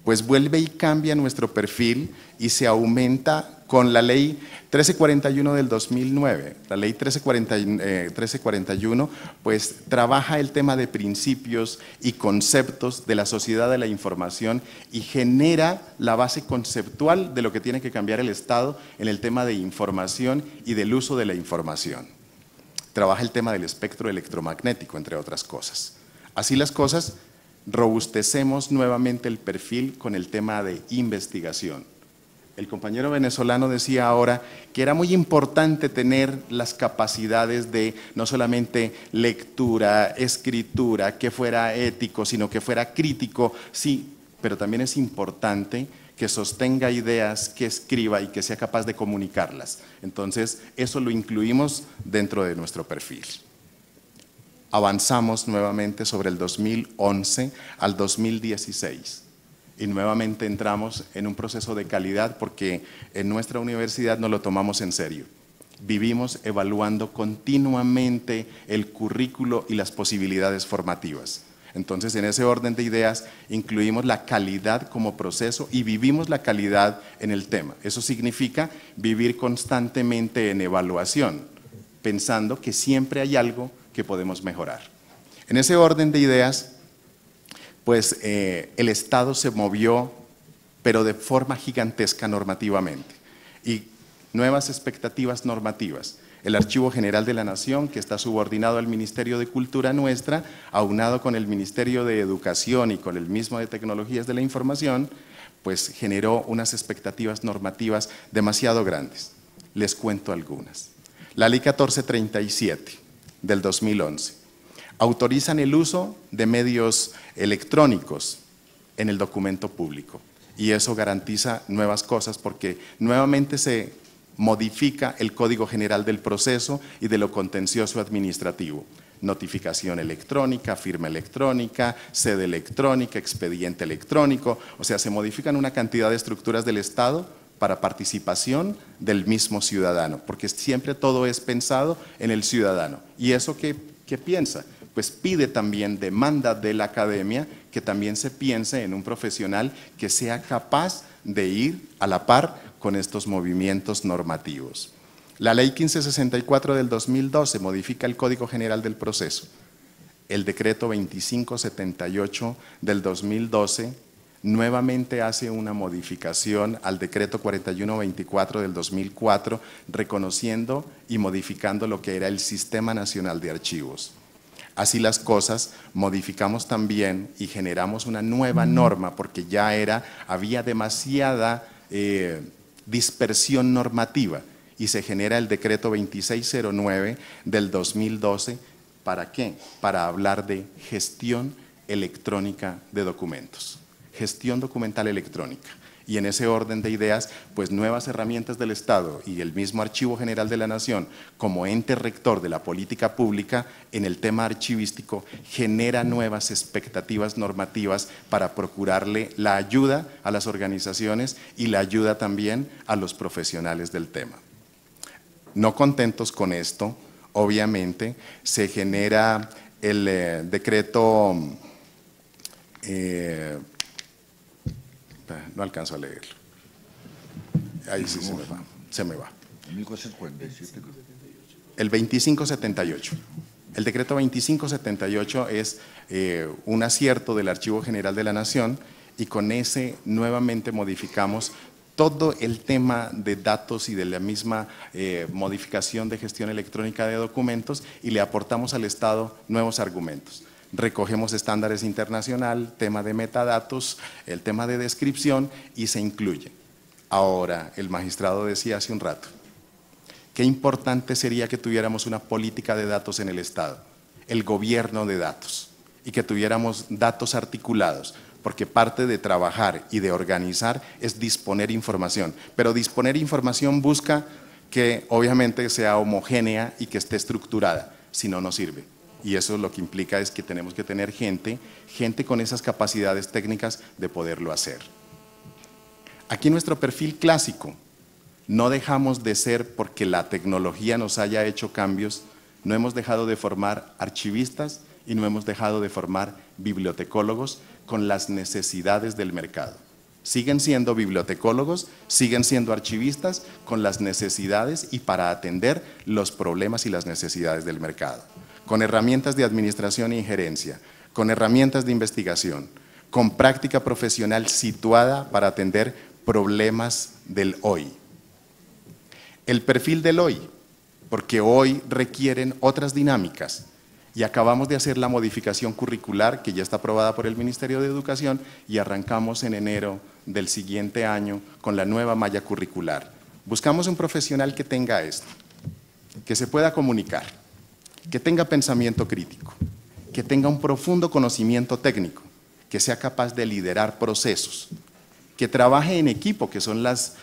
pues vuelve y cambia nuestro perfil y se aumenta con la Ley 1341 del 2009. La Ley 1341 pues trabaja el tema de principios y conceptos de la sociedad de la información y genera la base conceptual de lo que tiene que cambiar el Estado en el tema de información y del uso de la información. Trabaja el tema del espectro electromagnético, entre otras cosas. Así las cosas, robustecemos nuevamente el perfil con el tema de investigación. El compañero venezolano decía ahora que era muy importante tener las capacidades de no solamente lectura, escritura, que fuera ético, sino que fuera crítico, sí, pero también es importante que sostenga ideas, que escriba y que sea capaz de comunicarlas. Entonces, eso lo incluimos dentro de nuestro perfil. Avanzamos nuevamente sobre el 2011 al 2016. Y nuevamente entramos en un proceso de calidad porque en nuestra universidad nos lo tomamos en serio. Vivimos evaluando continuamente el currículo y las posibilidades formativas. Entonces, en ese orden de ideas, incluimos la calidad como proceso y vivimos la calidad en el tema. Eso significa vivir constantemente en evaluación, pensando que siempre hay algo que podemos mejorar. En ese orden de ideas, pues el Estado se movió, pero de forma gigantesca normativamente, y nuevas expectativas normativas. El Archivo General de la Nación, que está subordinado al Ministerio de Cultura nuestra, aunado con el Ministerio de Educación y con el mismo de Tecnologías de la Información, pues generó unas expectativas normativas demasiado grandes. Les cuento algunas. La Ley 1437 del 2011. Autorizan el uso de medios electrónicos en el documento público y eso garantiza nuevas cosas porque nuevamente se modifica el Código General del Proceso y de lo contencioso administrativo. notificación electrónica, firma electrónica, sede electrónica, expediente electrónico, o sea, se modifican una cantidad de estructuras del Estado para participación del mismo ciudadano, porque siempre todo es pensado en el ciudadano. ¿Y eso qué piensa? Pues pide también, demanda de la academia, que también se piense en un profesional que sea capaz de ir a la par con estos movimientos normativos. La Ley 1564 del 2012 modifica el Código General del Proceso. El Decreto 2578 del 2012 nuevamente hace una modificación al Decreto 4124 del 2004, reconociendo y modificando lo que era el Sistema Nacional de Archivos. Así las cosas, modificamos también y generamos una nueva norma, porque ya había demasiada dispersión normativa, y se genera el Decreto 2609 del 2012, ¿para qué? Para hablar de gestión electrónica de documentos, gestión documental electrónica. Y en ese orden de ideas, pues nuevas herramientas del Estado y el mismo Archivo General de la Nación, como ente rector de la política pública en el tema archivístico, genera nuevas expectativas normativas para procurarle la ayuda a las organizaciones y la ayuda también a los profesionales del tema. No contentos con esto, obviamente, se genera el decreto, no alcanzo a leerlo, ahí sí se me va. El 2578. El decreto 2578 es un acierto del Archivo General de la Nación, y con ese nuevamente modificamos todo el tema de datos y de la misma modificación de gestión electrónica de documentos, y le aportamos al Estado nuevos argumentos. Recogemos estándares internacionales, tema de metadatos, el tema de descripción, y se incluye. Ahora, el magistrado decía hace un rato, qué importante sería que tuviéramos una política de datos en el Estado, el gobierno de datos, y que tuviéramos datos articulados, porque parte de trabajar y de organizar es disponer información, pero disponer información busca que obviamente sea homogénea y que esté estructurada, si no, no sirve. Y eso lo que implica es que tenemos que tener gente con esas capacidades técnicas de poderlo hacer. Aquí en nuestro perfil clásico, no dejamos de ser, porque la tecnología nos haya hecho cambios, no hemos dejado de formar archivistas y no hemos dejado de formar bibliotecólogos con las necesidades del mercado. Siguen siendo bibliotecólogos, siguen siendo archivistas con las necesidades y para atender los problemas y las necesidades del mercado, con herramientas de administración y gerencia, con herramientas de investigación, con práctica profesional situada para atender problemas del hoy. El perfil del hoy, porque hoy requieren otras dinámicas, y acabamos de hacer la modificación curricular que ya está aprobada por el Ministerio de Educación, y arrancamos en enero del siguiente año con la nueva malla curricular. Buscamos un profesional que tenga esto, que se pueda comunicar, que tenga pensamiento crítico, que tenga un profundo conocimiento técnico, que sea capaz de liderar procesos, que trabaje en equipo, que son las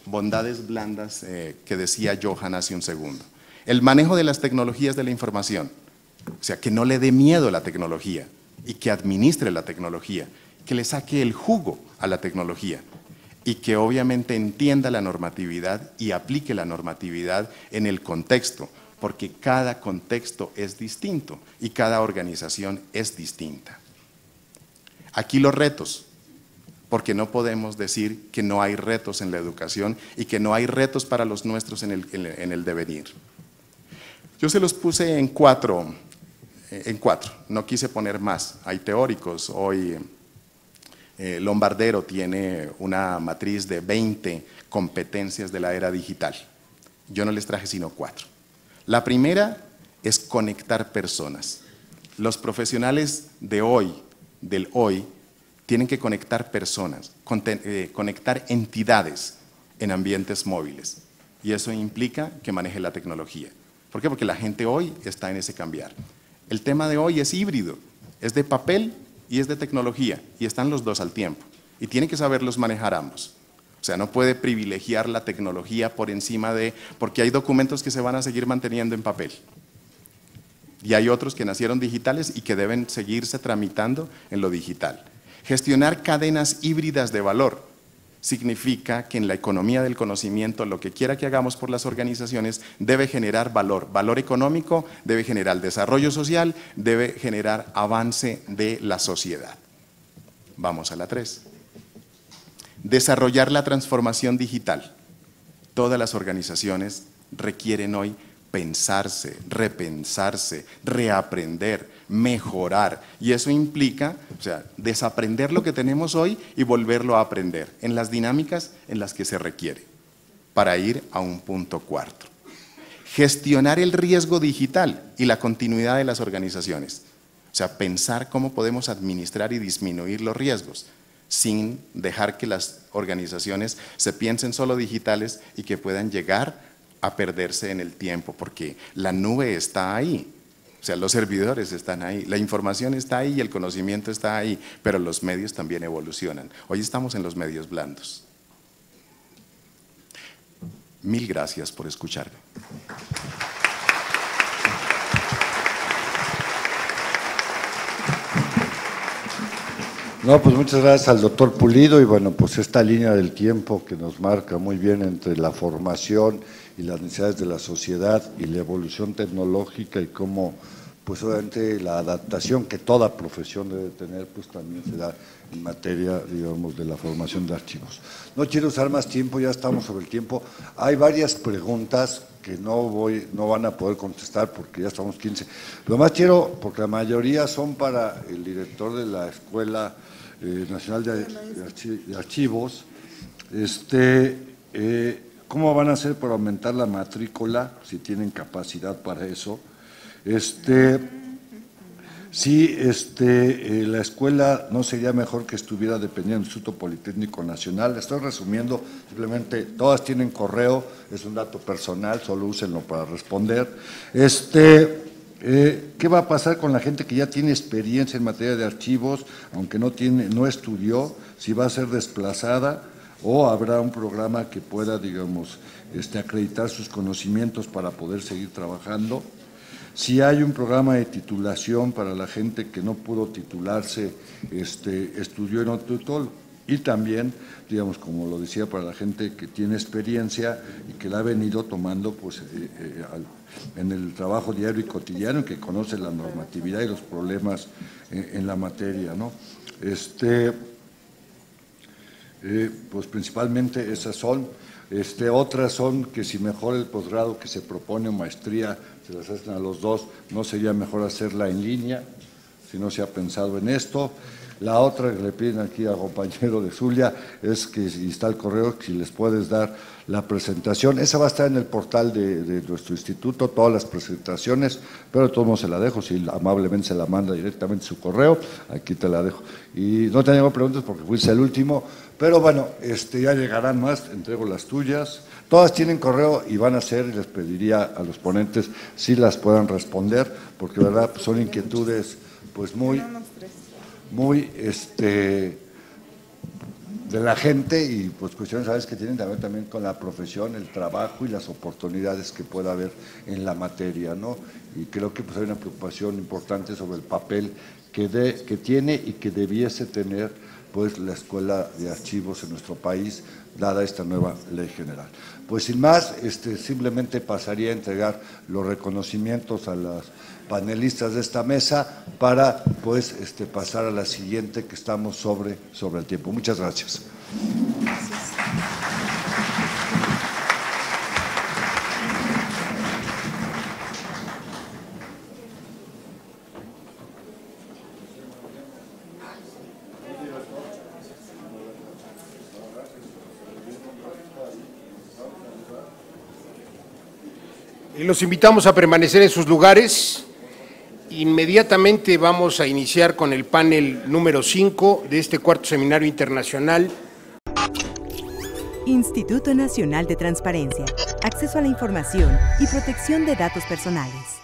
bondades blandas que decía Johan hace un segundo. El manejo de las tecnologías de la información, o sea, que no le dé miedo a la tecnología y que administre la tecnología, que le saque el jugo a la tecnología y que obviamente entienda la normatividad y aplique la normatividad en el contexto, porque cada contexto es distinto y cada organización es distinta. Aquí los retos, porque no podemos decir que no hay retos en la educación y que no hay retos para los nuestros en el devenir. Yo se los puse en cuatro, no quise poner más, hay teóricos. Hoy Lombardero tiene una matriz de 20 competencias de la era digital, yo no les traje sino 4. La primera es conectar personas. Los profesionales de hoy, del hoy, tienen que conectar personas, conectar entidades en ambientes móviles, y eso implica que maneje la tecnología. ¿Por qué? Porque la gente hoy está en ese cambiar. El tema de hoy es híbrido, es de papel y es de tecnología, y están los dos al tiempo, y tiene que saberlos manejar ambos. O sea, no puede privilegiar la tecnología por encima de, porque hay documentos que se van a seguir manteniendo en papel. y hay otros que nacieron digitales y que deben seguirse tramitando en lo digital. Gestionar cadenas híbridas de valor significa que en la economía del conocimiento, lo que quiera que hagamos por las organizaciones debe generar valor económico, debe generar desarrollo social, debe generar avance de la sociedad. Vamos a la 3. Desarrollar la transformación digital. Todas las organizaciones requieren hoy pensarse, repensarse, reaprender, mejorar, y eso implica, o sea, desaprender lo que tenemos hoy y volverlo a aprender en las dinámicas en las que se requiere, para ir a un punto 4. Gestionar el riesgo digital y la continuidad de las organizaciones, o sea, pensar cómo podemos administrar y disminuir los riesgos, sin dejar que las organizaciones se piensen solo digitales y que puedan llegar a perderse en el tiempo, porque la nube está ahí, o sea, los servidores están ahí, la información está ahí y el conocimiento está ahí, pero los medios también evolucionan. Hoy estamos en los medios blandos. Mil gracias por escucharme. No, pues muchas gracias al doctor Pulido, y bueno, pues esta línea del tiempo que nos marca muy bien entre la formación y las necesidades de la sociedad y la evolución tecnológica, y cómo pues obviamente la adaptación que toda profesión debe tener, pues también se da en materia, digamos, de la formación de archivos. No quiero usar más tiempo, ya estamos sobre el tiempo. Hay varias preguntas que no van a poder contestar porque ya estamos 15. Lo más quiero, porque la mayoría son para el director de la Escuela Nacional de Archivos. ¿Cómo van a hacer para aumentar la matrícula, si tienen capacidad para eso? Si la escuela no sería mejor que estuviera dependiendo del Instituto Politécnico Nacional. Estoy resumiendo, simplemente todas tienen correo, es un dato personal, solo úsenlo para responder. ¿Qué va a pasar con la gente que ya tiene experiencia en materia de archivos, aunque no estudió, si va a ser desplazada o habrá un programa que pueda, digamos, acreditar sus conocimientos para poder seguir trabajando? Si hay un programa de titulación para la gente que no pudo titularse, estudió en otro tutor, y también, digamos, como lo decía, para la gente que tiene experiencia y que la ha venido tomando pues, en el trabajo diario y cotidiano, y que conoce la normatividad y los problemas en la materia, ¿no? Pues principalmente esas son. Otras son que si mejor el posgrado que se propone o maestría se las hacen a los dos, no sería mejor hacerla en línea, si no se ha pensado en esto. La otra que le piden aquí al compañero de Zulia es que si está el correo, si les puedes dar la presentación. Esa va a estar en el portal de nuestro instituto, todas las presentaciones, pero de todos modos se la dejo, si amablemente se la manda directamente su correo, aquí te la dejo. Y no te hago preguntas porque fuiste el último, pero bueno, ya llegarán más, entrego las tuyas. Todas tienen correo y van a ser, y les pediría a los ponentes si las puedan responder, porque verdad pues son inquietudes pues muy de la gente, y pues cuestiones a veces que tienen que ver también con la profesión, el trabajo y las oportunidades que pueda haber en la materia, ¿no? Y creo que pues hay una preocupación importante sobre el papel que tiene y que debiese tener pues la Escuela de Archivos en nuestro país, dada esta nueva ley general. Pues sin más, simplemente pasaría a entregar los reconocimientos a las panelistas de esta mesa para pues pasar a la siguiente, que estamos sobre el tiempo. Muchas gracias. Y los invitamos a permanecer en sus lugares. Inmediatamente vamos a iniciar con el panel número 5 de este cuarto seminario internacional. Instituto Nacional de Transparencia, Acceso a la Información y Protección de Datos Personales.